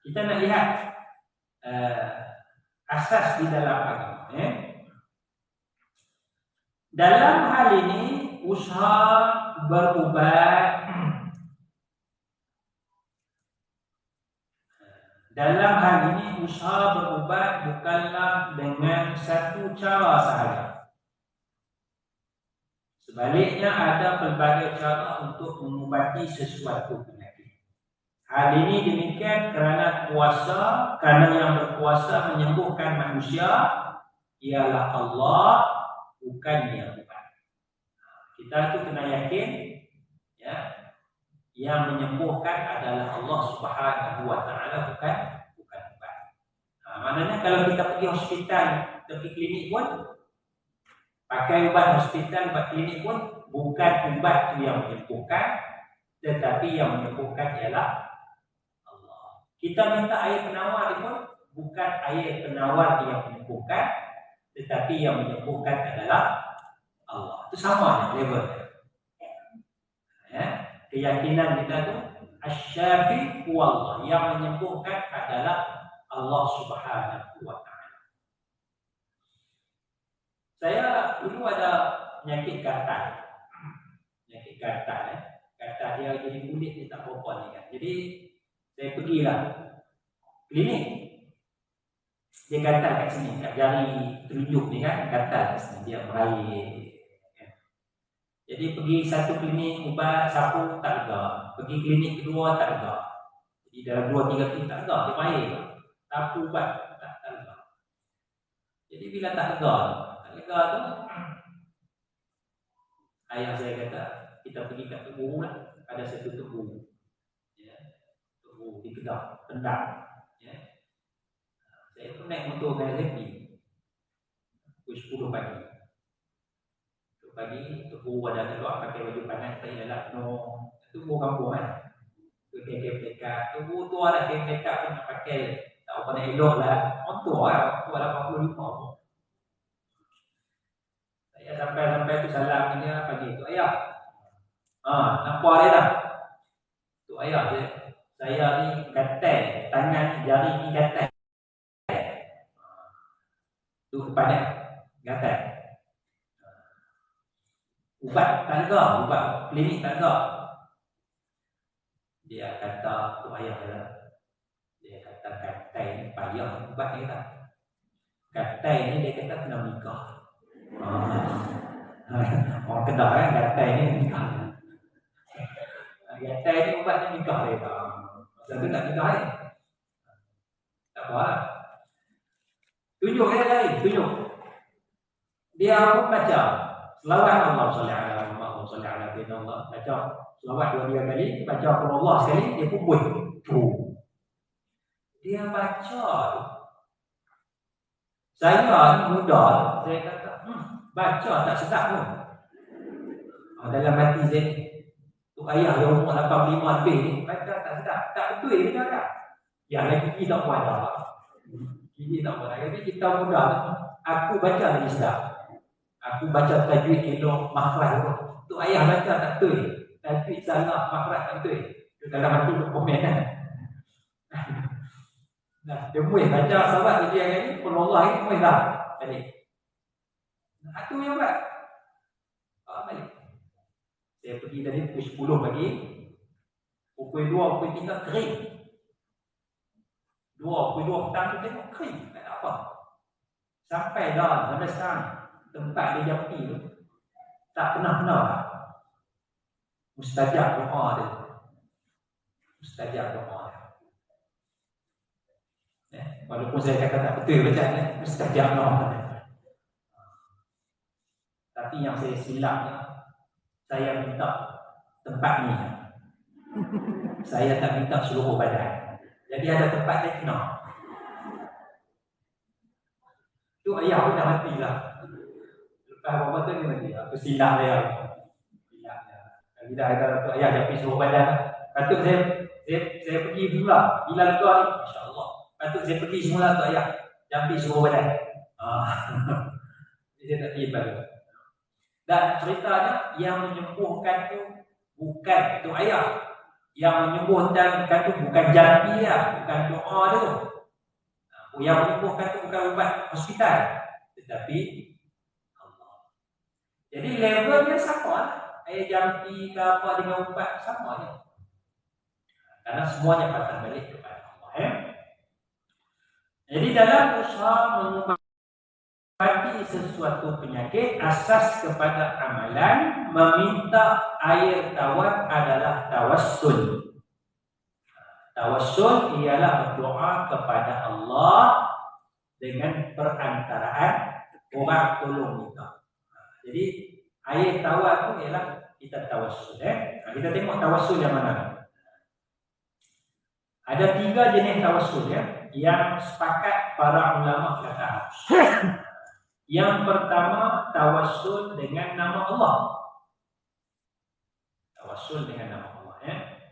Kita nak lihat asas di dalam agama. Ya. Dalam hal ini usaha berubat. Dalam hal ini usaha berubat bukanlah dengan satu cara sahaja. Sebaliknya ada pelbagai cara untuk mengubati sesuatu penyakit. Hal ini demikian kerana kerana yang berkuasa menyembuhkan manusia ialah Allah, bukan dia ubat. Kita tu kena yakin ya, yang menyembuhkan adalah Allah Subhanahu wa taala, bukan ubat. Maknanya kalau kita pergi hospital, pergi klinik pun pakai ubat hospital, ubat klinik pun bukan ubat itu yang menyembuhkan, tetapi yang menyembuhkan ialah Allah. Kita minta air penawar pun bukan air penawar yang menyembuhkan, tetapi yang menyembuhkan adalah Allah. Itu sama levelnya. Ya, keyakinan kita tu asy-syafi huwa Allah, yang menyembuhkan adalah Allah Subhanahu wa taala. Saya dulu ada penyakit gatal. Penyakit gatal gatal dia jadi kulit dia tak berapa ni kan. Jadi saya pergilah klinik. Dia gatal kat sini, kat jari telunjuk ni kan, gatal kat sini, dia meraih. Jadi pergi satu klinik ubat sapu tak lega, pergi klinik kedua tak lega. Jadi dalam 2-3 klinik tak lega, dia meraih. Sapu ubat tak lega. Jadi bila tak lega tu, ayah saya kata, kita pergi kat tebu lah. Ada satu tebu. Ya. Tebu di Kedah, Kendal. Ya. Saya pun naik motor dengan Zafi. Pukul 10 pagi. Pagi, tebu badan keluar pakai baju panas, saya elak penuh. Tebu kampung kan. Pakai plekat. Tebu tu ada plekat pun nak pakai. Tak apa nak elok lah. Motor lah. Motor lah 45. Saya sampai tu salam dia pagi tu. Ayah. Nampak dia tak? Tu ayah dia. Saya ni gatal. Tangan jari ni gatal. Tu depan dia. Gatal. Ubat tak ada. Ubat klinik tak ada. Dia kata tu ayah dia. Dia kata gatal ni payah. Ubat dia kata. Gatal ni dia kata kena nikah. Orang Kedah kan gatal ni nikah. Gatal ni ubat ni nikah dia kata. Masa tu nak nikah ni. Tak apa lah. Tunjuk dia lain. Tunjuk. Dia pun baca selawat Allah salli ala Allah. Baca selawat 2-3 kali. Baca Allah sekali. Dia pun buat. Dia baca tu. Saya muda. Saya kata baca tak sedap pun. Dalam hati saya, tu ayah yang umur 85 lebih ni, baca tak sedap. Tak betul dia kata. Yang lain gigi tak puan dah. Gigi tak puan dah. Tapi kita muda tu, aku baca lagi sedap. Aku baca tajwid elok, makhraj tu. Tu ayah baca tak betul. Tajwid salah, makhraj tak betul. Tu dalam hati tu komen kan. Nah, dia boleh baca sahabat dia ni, pun Allah ni boleh dah. Tadi. Aku yang buat. Balik. Saya pergi tadi pukul 10 pagi. Pukul 2, pukul 3 kering. 2, pukul 2 petang tu tengok kering. Tak ada apa. Sampai dah, sampai sekarang. Tempat dia jampi tu. Tak pernah-pernah. Mustajab doa dia. Mustajab doa dia. Walaupun saya kata tak betul bacaan mustajab doa dia. Tapi yang saya silapnya, saya minta tempat ni. Saya tak minta seluruh badan. Jadi ada tempat dia kena. Tu ayah pun dah mati lah. Lepas berapa tu dia mati. Aku silap dia. Silap dia. Bila ada tu ayah jampi seluruh badan. Patut saya pergi pula. Bila lega ni, Masya Allah. Patut saya pergi semula tu ayah. Jampi seluruh badan. Dia tak pergi balik. Dan ceritanya yang menyembuhkan tu bukan tu ayah. Yang menyembuhkan tu bukan jampi lah, bukan doa tu. Yang menyembuhkan tu bukan ubat hospital, tetapi Allah. Jadi levelnya sama lah. Ayah jampi ke apa dengan ubat sama je. Karena semuanya patah balik kepada Allah. Jadi dalam usaha mengubati sesuatu penyakit, asas kepada amalan meminta air tawar adalah tawassul. Tawassul ialah berdoa kepada Allah dengan perantaraan orang tolong kita. Jadi air tawar itu ialah kita tawassul. Kita tengok tawassul yang mana. Ada 3 jenis tawassul yang sepakat para ulama kata. Yang pertama, tawassul dengan nama Allah. Tawassul dengan nama Allah.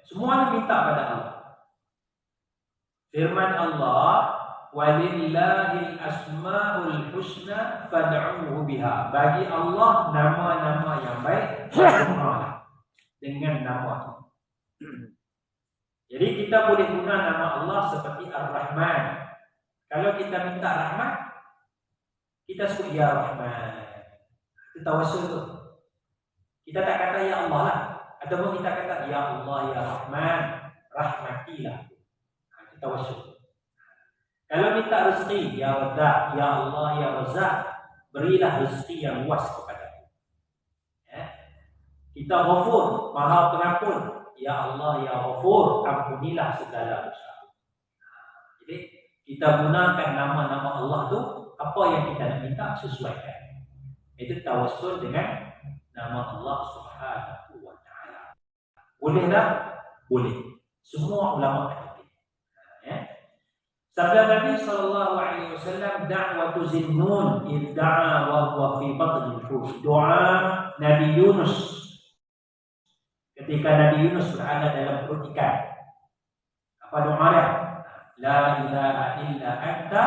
Semua minta pada Allah. Firman Allah, walillahil asma'ul husna fad'uhu biha. Bagi Allah nama-nama yang baik, berdoalah dengan nama itu. Jadi kita boleh guna nama Allah seperti Ar-Rahman. Kalau kita minta rahmat, kita sebut Ya Rahman. Itu tawassul tu. Kita tak kata Ya Allah lah. Ataupun kita kata Ya Allah, Ya Rahman, rahmatilah. Itu tawassul. Kalau minta rezeki, ya Razzaq, ya Allah, ya Razzaq, berilah rezeki yang luas kepadaku. Ya. Kita Ghafur, Maha Pengampun. Ya Allah, ya Ghafur, ampunilah segala dosa. Jadi kita gunakan nama-nama Allah tu, apa yang kita nak minta sesuaikan. Itu tawassul dengan nama Allah Subhanahu wa taala. Boleh tak? Boleh. Semua ulama kata. Ya. Sabda Nabi sallallahu alaihi wasallam, da'watu Zinnun idda'a wa huwa fi batnil hut. Doa Nabi Yunus ketika Nabi Yunus berada dalam perut ikan. Apa doa dia? La ilaha illa anta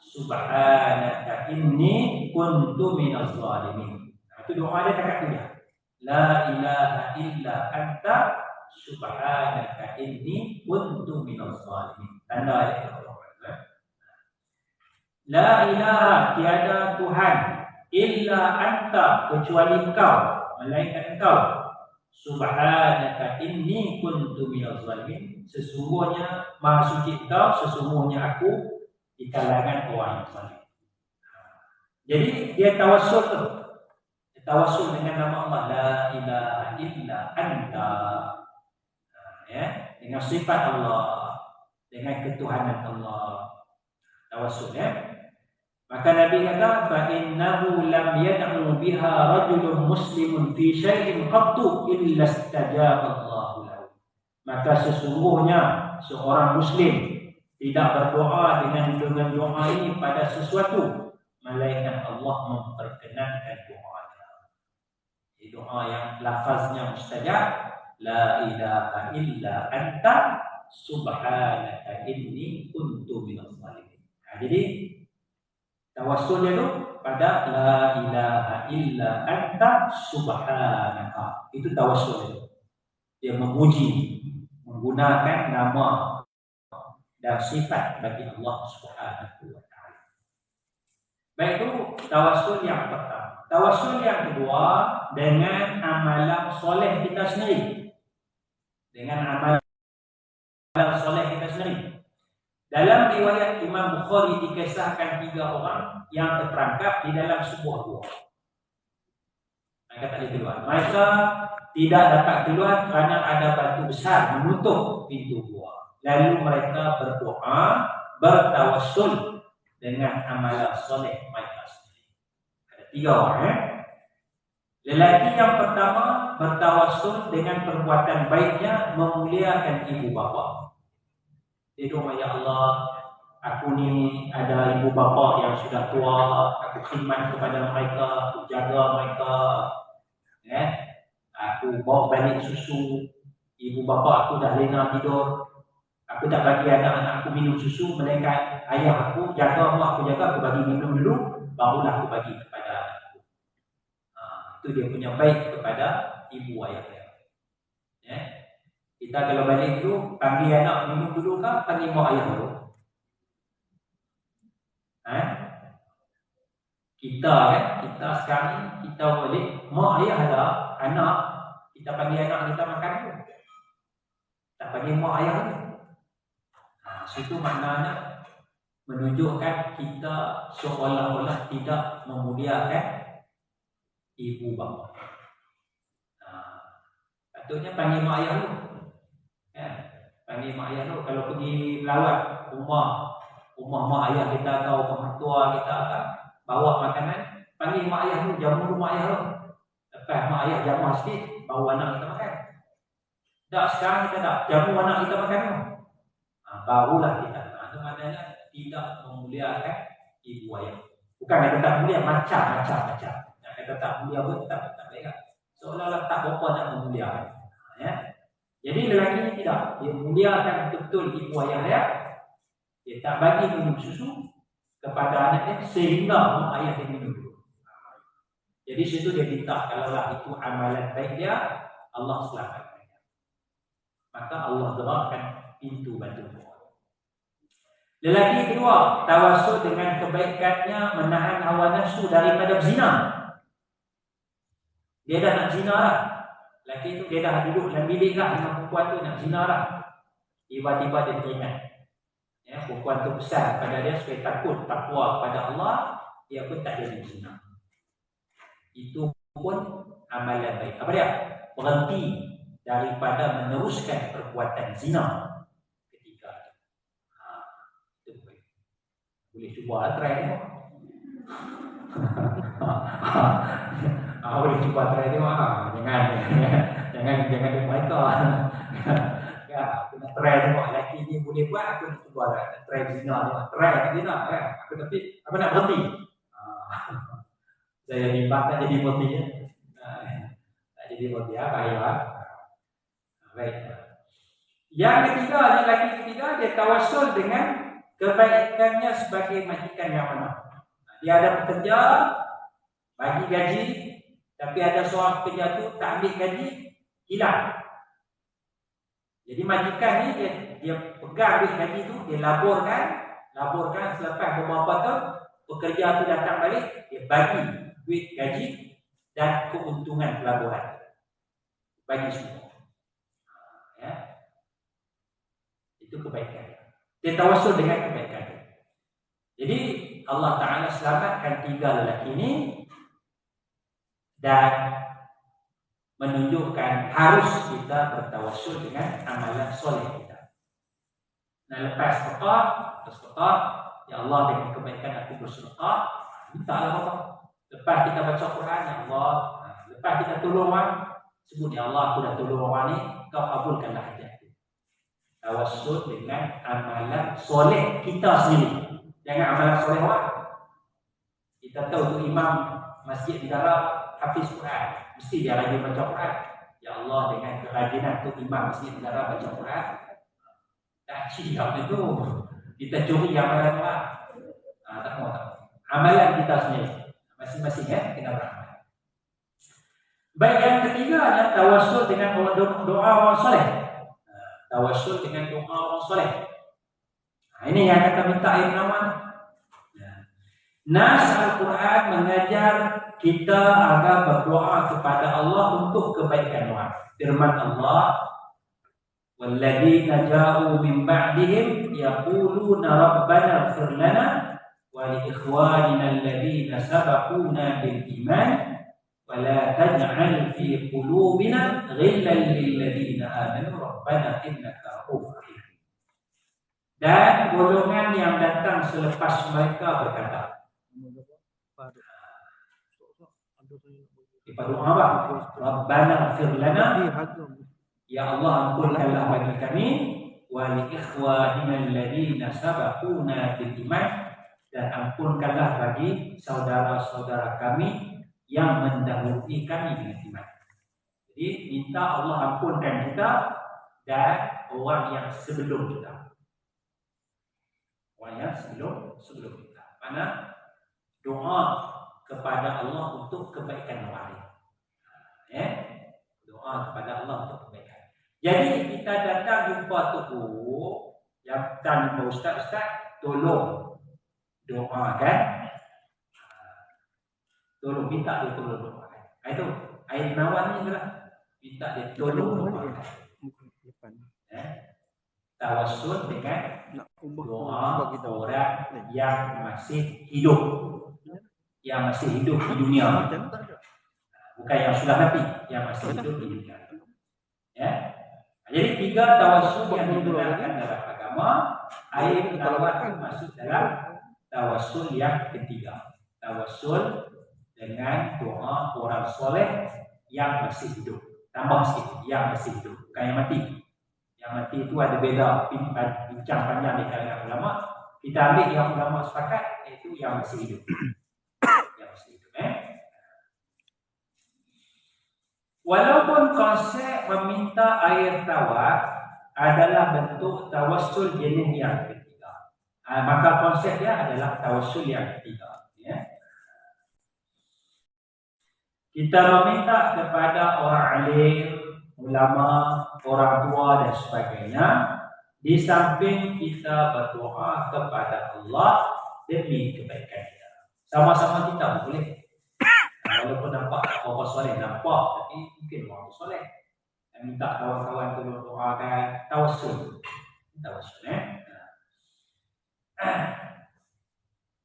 subhanaka inni kuntu minaz zalimin. Itu doa dia cakap tu dia. La ilaha illa anta subhanaka inni kuntu minaz zalimin. Tanda ayat Allah. La ilaha, tiada Tuhan illa anta, kecuali engkau, melainkan engkau. Subhanaka inni kuntu minaz zalimin. Sesungguhnya maha suci engkau, sesungguhnya aku di kalangan orang yang zalim. Jadi dia tawassul tu. Dia tawassul dengan nama Allah, la ilaha illa anta. Ya, dengan sifat Allah, dengan ketuhanan Allah. Tawassul ya. Maka Nabi kata, fa innahu lam yad'u biha rajulun muslimun fi syai'in qattu illa istajaba Allahu lahu. Maka sesungguhnya seorang muslim tidak berdoa dengan doa ini pada sesuatu, melainkan Allah memperkenankan doanya. Ini doa yang lafaznya mustajab, la ilaha illa anta subhanaka inni kuntu minaz zalimin. Jadi tawassulnya tu pada la ilaha illa anta subhanaka. Itu tawassul itu. Dia memuji menggunakan nama dan sifat bagi Allah Subhanahu wa taala. Baik, itu tawassul yang pertama. Tawassul yang kedua dengan amalan soleh kita sendiri. Dengan amalan soleh kita sendiri. Dalam riwayat Imam Bukhari dikisahkan 3 orang yang terperangkap di dalam sebuah gua. Mereka tak boleh keluar. Mereka tidak dapat keluar kerana ada batu besar menutup pintu gua. Lalu mereka berdoa, bertawassul dengan amalan soleh mereka sendiri. Ada 3 orang. Lelaki yang pertama bertawassul dengan perbuatan baiknya memuliakan ibu bapa. Dia doa, ya Allah, aku ni ada ibu bapa yang sudah tua, aku khidmat kepada mereka, aku jaga mereka, ya. Aku bawa balik susu, ibu bapa aku dah lena tidur, aku tak bagi anak-anak aku minum susu, melainkan ayah aku jaga aku jaga, aku bagi minum dulu, barulah aku bagi kepada anakku. Itu dia punya baik kepada ibu ayah dia. Ya. Kita kalau balik dulu, panggil anak minum dulu kan, panggil mak ayah dulu. Kita sekarang kita balik, mak ayah ada, anak, kita panggil anak kita makan dulu. Tak panggil mak ayah dulu. Situ maknanya menunjukkan kita seolah-olah tidak memuliakan ibu bapa. Patutnya panggil mak ayah dulu. Panggil mak ayah tu. Kalau pergi melawat rumah mak ayah kita atau rumah mertua kita kan, bawa makanan, panggil mak ayah tu, jamu mak ayah tu. Lepas mak ayah jamu sikit, bawa anak kita makan. Tak, sekarang kita tak jamu anak kita makan tu. Barulah kita. Itu maknanya tidak memuliakan ibu ayah. Bukan kata tak mulia, macam. Nak kata tak mulia pun tak baik. Seolah-olah tak berapa nak memuliakan. Ya. Jadi lelaki ini tidak, dia muliakan betul ibu ayah dia. Dia tak bagi minum susu kepada anaknya sehingga mak ayah dia minum dulu. Jadi situ dia minta, kalaulah itu amalan baik dia, Allah selamatkan. Maka Allah gerakkan pintu bantuan. Lelaki kedua, tawassul dengan kebaikannya menahan hawa nafsu daripada zina. Dia dah nak zina lah. Lelaki tu dia dah duduk dalam bilik lah dengan perempuan tu nak zina lah. Tiba-tiba dia teringat. Ya, perempuan tu pesan pada dia supaya takut takwa kepada Allah, dia pun tak jadi zina. Itu pun amalan baik. Apa dia? Berhenti daripada meneruskan perbuatan zina ketika itu. Itu baik. Boleh cuba try tengok. Boleh cuba try tengok. Jangan dia mereka. Ya, aku nak try tengok lelaki ni boleh buat, aku nak cuba try zina tengok. Try zina kan. Aku tapi nak berhenti. Saya libat tak jadi berhenti ya. Tak jadi berhenti apa ya? Baik. Yang ketiga, lelaki ketiga dia tawassul dengan kebaikannya sebagai majikan yang mana. Dia ada pekerja bagi gaji, tapi ada seorang pekerja tu tak ambil gaji, hilang. Jadi majikan ni dia pegang duit gaji tu, dia laburkan selepas beberapa tahun pekerja tu datang balik, dia bagi duit gaji dan keuntungan pelaburan bagi semua. Ya. Itu kebaikan. Dia tawassul dengan kebaikan. Jadi Allah Ta'ala selamatkan 3 lelaki ini dan menunjukkan harus kita bertawassul dengan amalan soleh kita. Nah, lepas sedekah, ya Allah dengan kebaikan aku bersedekah, mintalah apa. Lepas kita baca Quran, ya Allah, lepas kita tolong orang, sebut ya Allah aku dah tolong orang ni, kau kabulkanlah hajat aku. Tawassul dengan amalan soleh kita sendiri. Jangan amalan soleh orang. Kita tahu tu imam masjid negara hafiz Quran, mesti dia rajin baca Quran. Ya Allah dengan kerajinan tu imam masjid negara baca Quran, tak silap itu. Kita curi amalan orang. Tak mau. Amalan kita sendiri. Masing-masing kena beramal. Baik, yang ketiga adalah tawassul dengan doa orang soleh. Tawassul dengan doa orang soleh. Ini yang kata minta air nawan. Nas Al-Quran mengajar kita agar berdoa kepada Allah untuk kebaikan orang. Firman Allah, "Walladzina ja'u min ba'dihim yaquluna rabbana ighfir lana wa li ikhwanina alladhina sabaquna bil iman wa la taj'al fi qulubina ghillan lil ladzina amanu rabbana innaka ra'ufur rahim." Dan golongan yang datang selepas mereka berkata, kita doa apa? Rabbana ighfir lana, ya Allah ampunkanlah bagi kami, wa li ikhwanina alladhina sabaquna bil iman, dan ampunkanlah bagi saudara-saudara kami yang mendahului kami dengan iman. Jadi minta Allah ampunkan kita dan orang yang sebelum kita. Orang yang sebelum kita. Mana doa kepada Allah untuk kebaikan orang lain. Doa kepada Allah untuk kebaikan. Jadi kita datang jumpa tuku yang tanya ustaz, tolong doakan. Tolong minta dia tolong doakan. Itu air nawan ni adalah minta dia tolong doakan. Tawassul dengan doa orang yang masih hidup, yang masih hidup di dunia, bukan yang sudah mati, yang masih hidup di dunia. Ya. Jadi 3 tawassul yang dibenarkan dalam agama, air nawan masuk dalam tawassul yang ketiga. Tawassul dengan doa orang soleh yang masih hidup. Tambah sikit, yang masih hidup, bukan yang mati. Yang mati itu ada beza bincang panjang di kalangan ulama. Kita ambil yang ulama sepakat, iaitu yang masih hidup. Yang masih hidup. Walaupun konsep meminta air tawar adalah bentuk tawassul jenis yang ketiga, maka konsep dia adalah tawassul yang ketiga. Kita meminta kepada orang alim, ulama, orang tua dan sebagainya, di samping kita berdoa kepada Allah demi kebaikan kita. Sama-sama kita boleh. Walaupun nampak orang soleh, nampak, tapi mungkin orang soleh. Minta kawan-kawan tolong doakan, tawassul. Tawassul.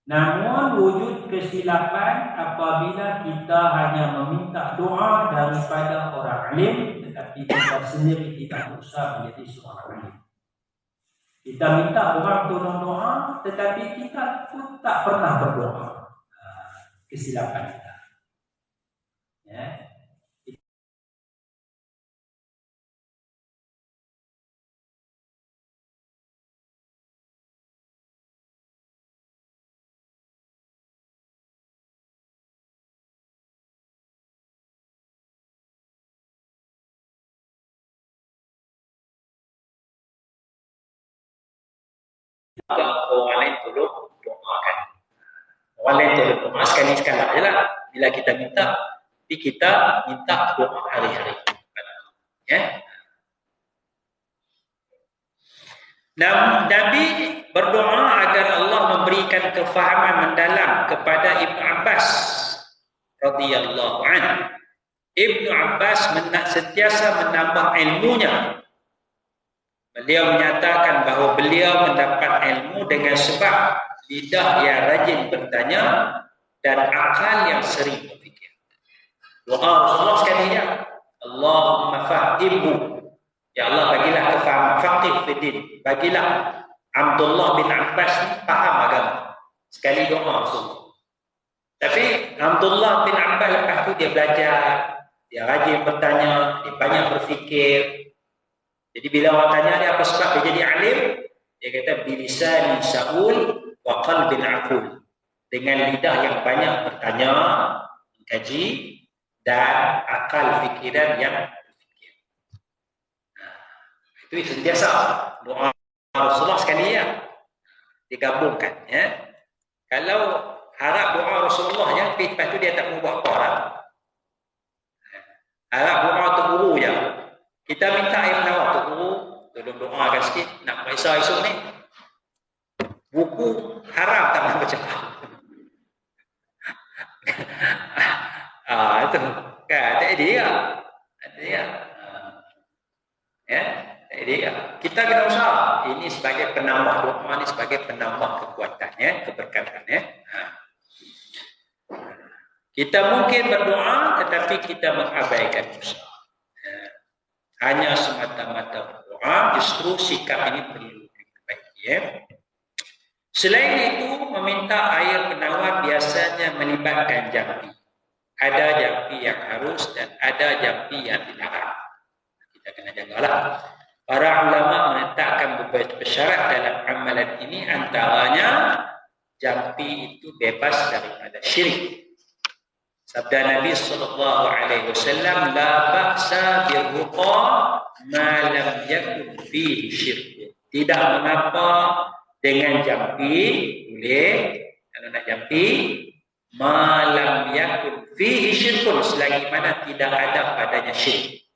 Namun wujud kesilapan apabila kita hanya meminta doa daripada orang alim, tetapi kita sendiri tidak berusaha menjadi seorang alim. Kita minta orang tolong doa, tetapi kita pun tak pernah berdoa. Kesilapan kita. Ya. Orang lain tolong doakan. Orang lain tolong doa sekali-sekala je lah. Bila kita minta, tapi kita minta doa hari-hari. Ya. Nabi berdoa agar Allah memberikan kefahaman mendalam kepada Ibnu Abbas radhiyallahu anhu. Ibnu Abbas sentiasa menambah ilmunya. Beliau menyatakan bahawa beliau mendapat ilmu dengan sebab lidah yang rajin bertanya dan akal yang sering berfikir. Doa Rasulullah sekali ya, Allahumma fahimhu. Ya Allah, bagilah kefahaman faqih fiddin. Bagilah Abdullah bin Abbas faham agama. Sekali doa Rasulullah. Tapi Abdullah bin Abbas lepas tu dia belajar, dia rajin bertanya, dia banyak berfikir. Jadi bila orang tanya dia apa sebab dia jadi alim, dia kata bilisan sa'ul wa qalbin aqul. Dengan lidah yang banyak bertanya, mengkaji dan akal fikiran yang berfikir. Itu sentiasa doa Rasulullah sekali ya digabungkan ya. Kalau harap doa Rasulullah ya, lepas tu dia tak mau buat apa lah. Harap doa tu guru je. Kita minta air penawar tu guru, tolong doakan sikit nak periksa esok ni. Buku haram tak nak baca. Itu kan tak dia. Dia. Ya, tak dia. Kita kena usaha. Ini sebagai penambah doa, ini sebagai penambah kekuatan ya, keberkatan ya. Kita mungkin berdoa tetapi kita mengabaikan usaha. Hanya semata-mata berdoa, justru sikap ini perlu diperbaiki ya. Selain itu, meminta air penawar biasanya melibatkan jampi. Ada jampi yang harus dan ada jampi yang dilarang. Kita kena jagalah. Para ulama menetapkan beberapa syarat dalam amalan ini, antaranya jampi itu bebas daripada syirik. Sabda Nabi SAW, la ba'sa birruqa ma lam yakun fihi syirk. Tidak mengapa dengan jampi, boleh kalau nak jampi, ma lam yakun fihi syirkun, selagi mana tidak ada padanya syirik.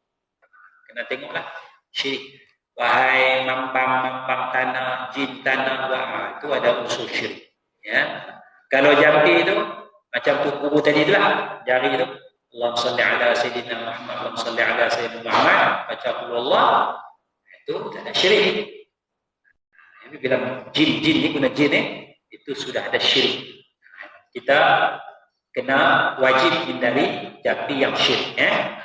Kena tengoklah syirik. Wahai mambang tanah, jin tanah, itu ada unsur syirik. Ya. Kalau jampi itu macam tu guru tadi itulah, jari itu Allahumma salli ala sayyidina Muhammad, Allahumma salli ala sayyidina Muhammad, baca Allah, itu tak ada syirik. Ini bila jin ni guna jin itu sudah ada syirik. Kita kena wajib hindari jampi yang syirik ya.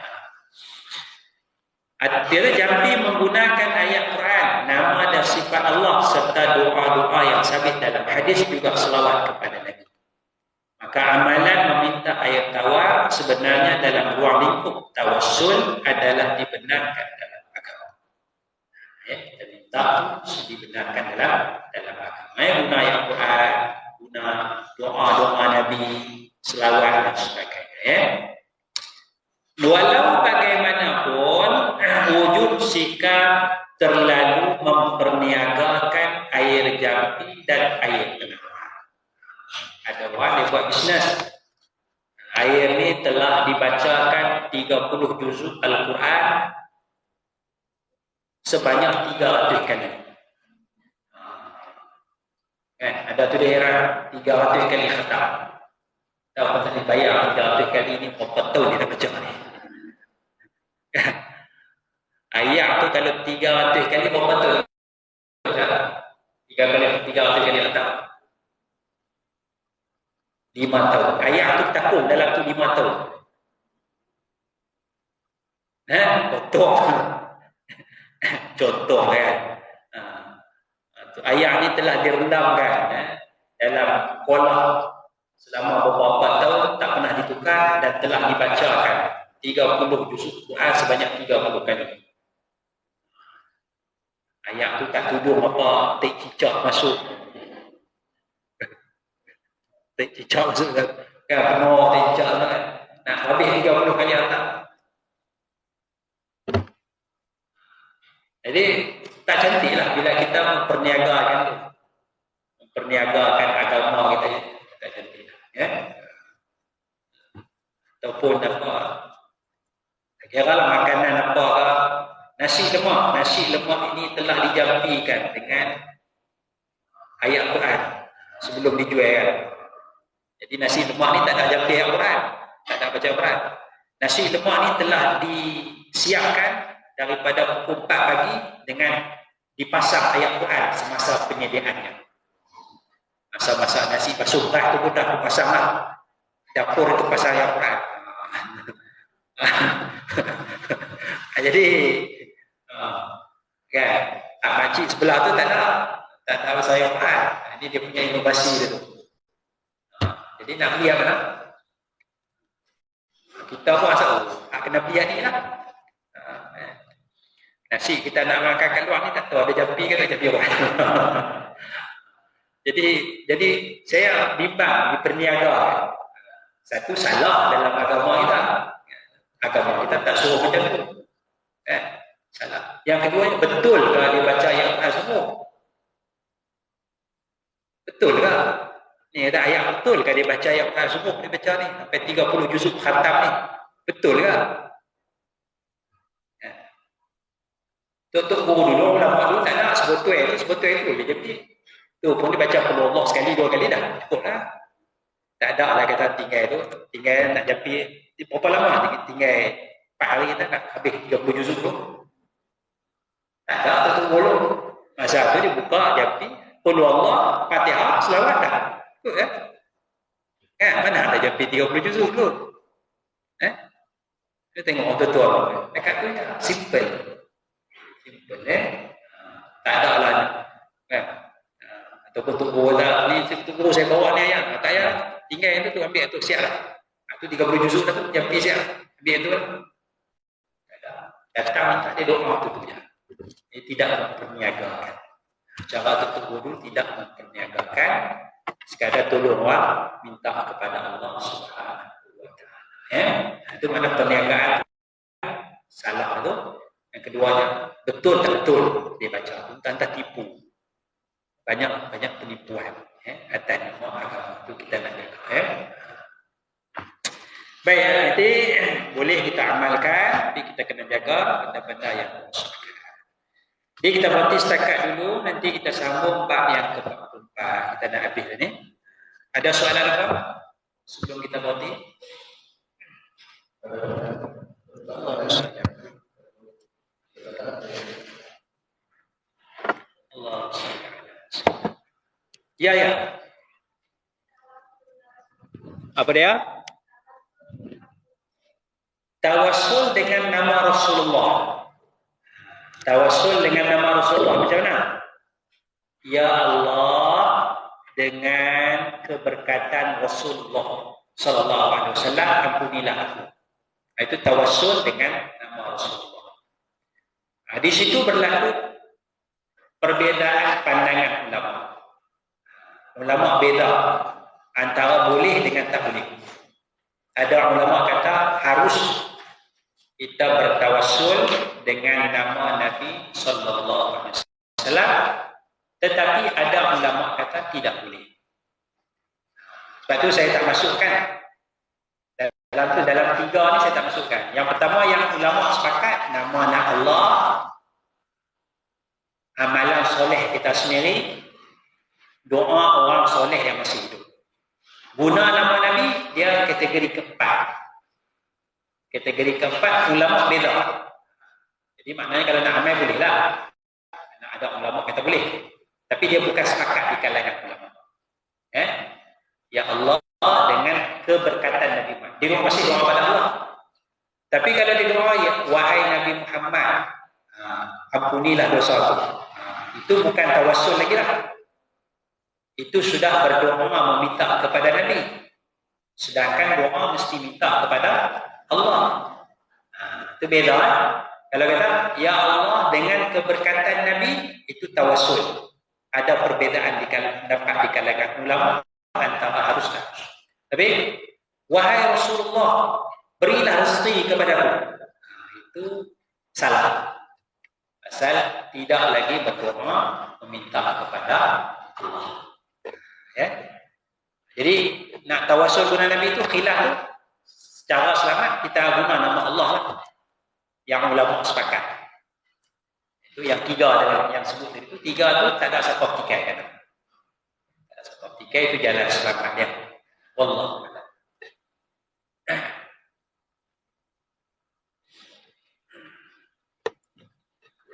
Artinya jampi menggunakan ayat Quran, nama dan sifat Allah serta doa-doa yang sabit dalam hadis juga selawat kepada Nabi. Maka amalan meminta air tawar sebenarnya dalam ruang lingkup tawassul adalah dibenarkan dalam agama. Ya, kita minta dibenarkan dalam agama. Guna ayat Quran, guna doa-doa Nabi, selawat dan sebagainya. Ya. Walau bagaimanapun wujud sikap terlalu memperniagakan air jampi dan air penawar. Ada orang dia buat bisnes. Air ni telah dibacakan 30 juzuk Al-Quran sebanyak 300 kali. Ada tu daerah 300 kali khatam. Tahu apa tadi bayar 300 kali ni berapa tahun dia dah baca ni. Ayat tu kalau 300 kali berapa tahun? 300 3 kali khatam. 5 tahun. Ayah tu takut dalam tu 5 tahun. Contoh kan. Ayah ni telah direndamkan dalam kolam selama beberapa tahun, tak pernah ditukar dan telah dibacakan 30 juzuk Quran sebanyak 30 kali. Ayah tu tak tuduh apa tek cicak masuk. Tek cicak masuk kan penuh tek cicak kan. Nah, habis 30 kali atas. Jadi tak cantiklah bila kita memperniagakan agama kita, tak cantik ya. Ataupun apa, kira-kira makanan apa ke, nasi lemak ini telah dijampikan dengan ayat Quran sebelum dijual kan. Jadi nasi lemak ni tak ada jampi ayat Quran, tak ada baca Quran. Nasi lemak ni telah disiapkan daripada pukul 4 pagi dengan dipasang ayat Quran semasa penyediaannya. Masa masak nasi basuh beras tu pun dah pasang lah. Dapur itu pasang ayat Quran. Jadi kan, makcik sebelah tu tak ada pasang ayat Quran. Ini dia punya inovasi dia tu. Jadi nak beli apa nak? Kita pun asal kena beli ni lah. Nasi kita nak makan kat luar ni tak tahu ada jampi ke tak jampi orang. Jadi saya bimbang diperniaga. Satu, salah dalam agama kita. Agama kita tak suruh macam tu. Salah. Yang kedua, betul ke dia baca ayat Quran semua? Betul ke? Ni ada ayat betul ke dia baca ayat Quran semua? Dia baca ni sampai 30 juzuk khatam ni. Betul ke? Tok guru dulu, ulama dulu tak nak sebotol itu dia jadi tu pun dia baca perlu Allah sekali 2 kali dah cukup lah. Tak ada lah kata tinggal nak jampi berapa lama tinggal 4 hari kita nak habis 30 juzuk tu. Tak ada tu bolong. Masa tu dia buka jampi perlu Allah Fatihah selawat dah. Betul kan? Mana ada jampi 30 juzuk tu? Kita tengok orang tua dekat tu ya simple. Tak ada lah kan. Ataupun tubuh tak ni tubuh saya bawa ni ayam tak payah tinggal tu ambil tu siap lah. Tu 30 juzuk dah tu jampi siap ambil tu lah. Datang minta dia doa tu je. Dia tidak memperniagakan. Cara tutup wudu tidak memperniagakan, sekadar tolong orang minta kepada Allah Subhanahu wa taala. Itu mana perniagaan salah tu. Yang keduanya, betul tak betul dia baca tu, tanpa tipu. Banyak penipuan atas nama agama tu kita nak jaga. Baik, nanti boleh kita amalkan, tapi kita kena jaga benda-benda yang merosakan. Jadi kita berhenti setakat dulu, nanti kita sambung bab yang ke-44. Kita dah habis ni. Ada soalan apa sebelum kita berhenti? Allah. Ya. Apa dia? Tawassul dengan nama Rasulullah. Tawassul dengan nama Rasulullah macam mana? Ya Allah, dengan keberkatan Rasulullah sallallahu alaihi wasallam ampunilah aku. Itu tawassul dengan nama Rasulullah. Di situ berlaku perbezaan pandangan ulama. Ulama beza antara boleh dengan tak boleh. Ada ulama kata harus kita bertawassul dengan nama Nabi sallallahu alaihi wasallam, tetapi ada ulama kata tidak boleh. Sebab tu saya tak masukkan dalam 3 ni saya tak masukkan. Yang pertama yang ulama sepakat nama Allah, amalan soleh kita sendiri, doa orang soleh yang masih hidup. Guna nama Nabi dia kategori keempat. Kategori keempat ulama beza. Jadi maknanya kalau nak amal boleh lah. Nak ada ulama kata boleh. Tapi dia bukan sepakat di kalangan ulama. Ya Allah dengan keberkatan Nabi Muhammad. Dia masih doa pada Allah. Tapi kalau dia doa, ya, wahai Nabi Muhammad, ampunilah dosaku. Itu bukan tawassul lagi lah. Itu sudah berdoa meminta kepada Nabi. Sedangkan doa mesti minta kepada Allah. Itu beda. Kalau kata, ya Allah dengan keberkatan Nabi, itu tawassul. Ada perbezaan dapat di kalangan ulama antara harus dan harus. Tapi, wahai Rasulullah, berilah rezeki kepadaku. Itu salah. Asal tidak lagi berdoa meminta kepada Allah. Ya. Jadi nak tawassul guna Nabi itu khilaf tu. Secara selamat kita guna nama Allah lah. Yang ulama sepakat. Itu yang tiga dalam yang sebut itu. Tiga tu tak ada satu tikai kan. Tak ada satu tikai itu jalan selamat dia. Wallah.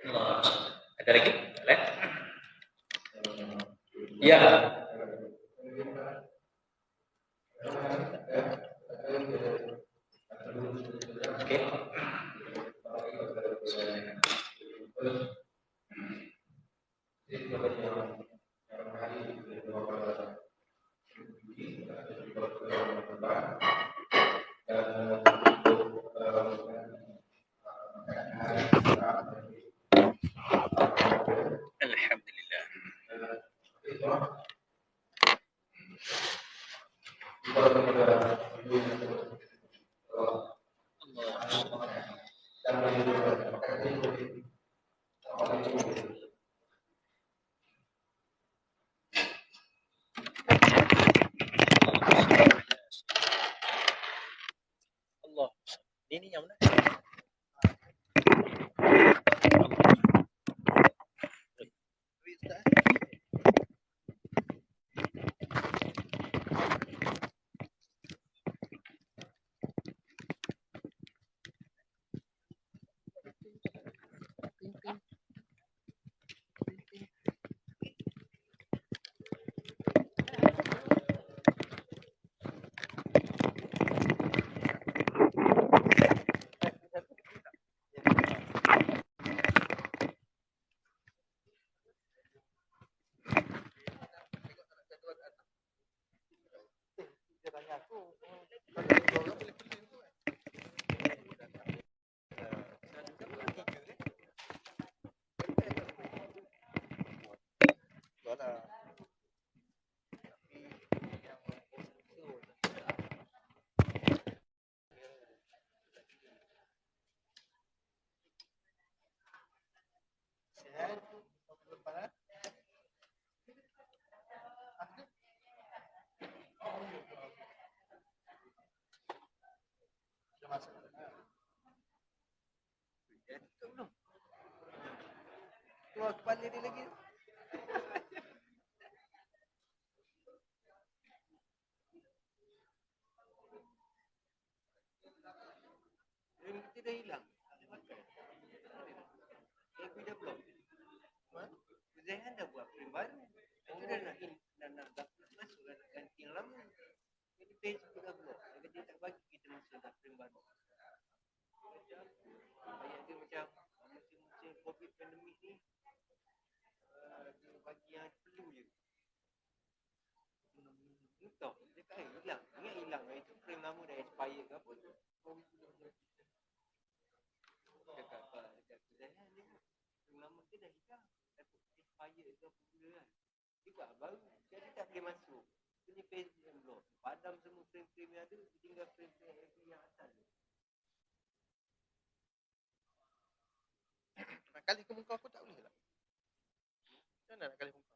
Allah. Ada lagi? Ya. Okay. Alhamdulillah. Allah. Ini yang mana? Keluar kepala dia lagi. Rem kita dah hilang. Aku dah blok. Zahan dah buat frame baru. Aku dah nak masuk dah nak ganti yang lama. Jadi page aku dah blok. Dia tak bagi kita masuk dah frame baru. Ayat dia macam musim COVID pandemik ni. Dia bagi yang perlu je. Entah, dia kata hilang. Ingat hilang. Itu frame lama dah expire ke apa tu. Dekat Zahan dia. Frame lama dia dah hilang. Expire ke apa benda kan. Dia buat baru. Jadi tak boleh masuk. Ini page yang blok. Padam semua frame-frame yang ada. Tinggal frame-frame yang atas. Nak kali ke muka aku tak boleh tak? Macam mana nak kali muka?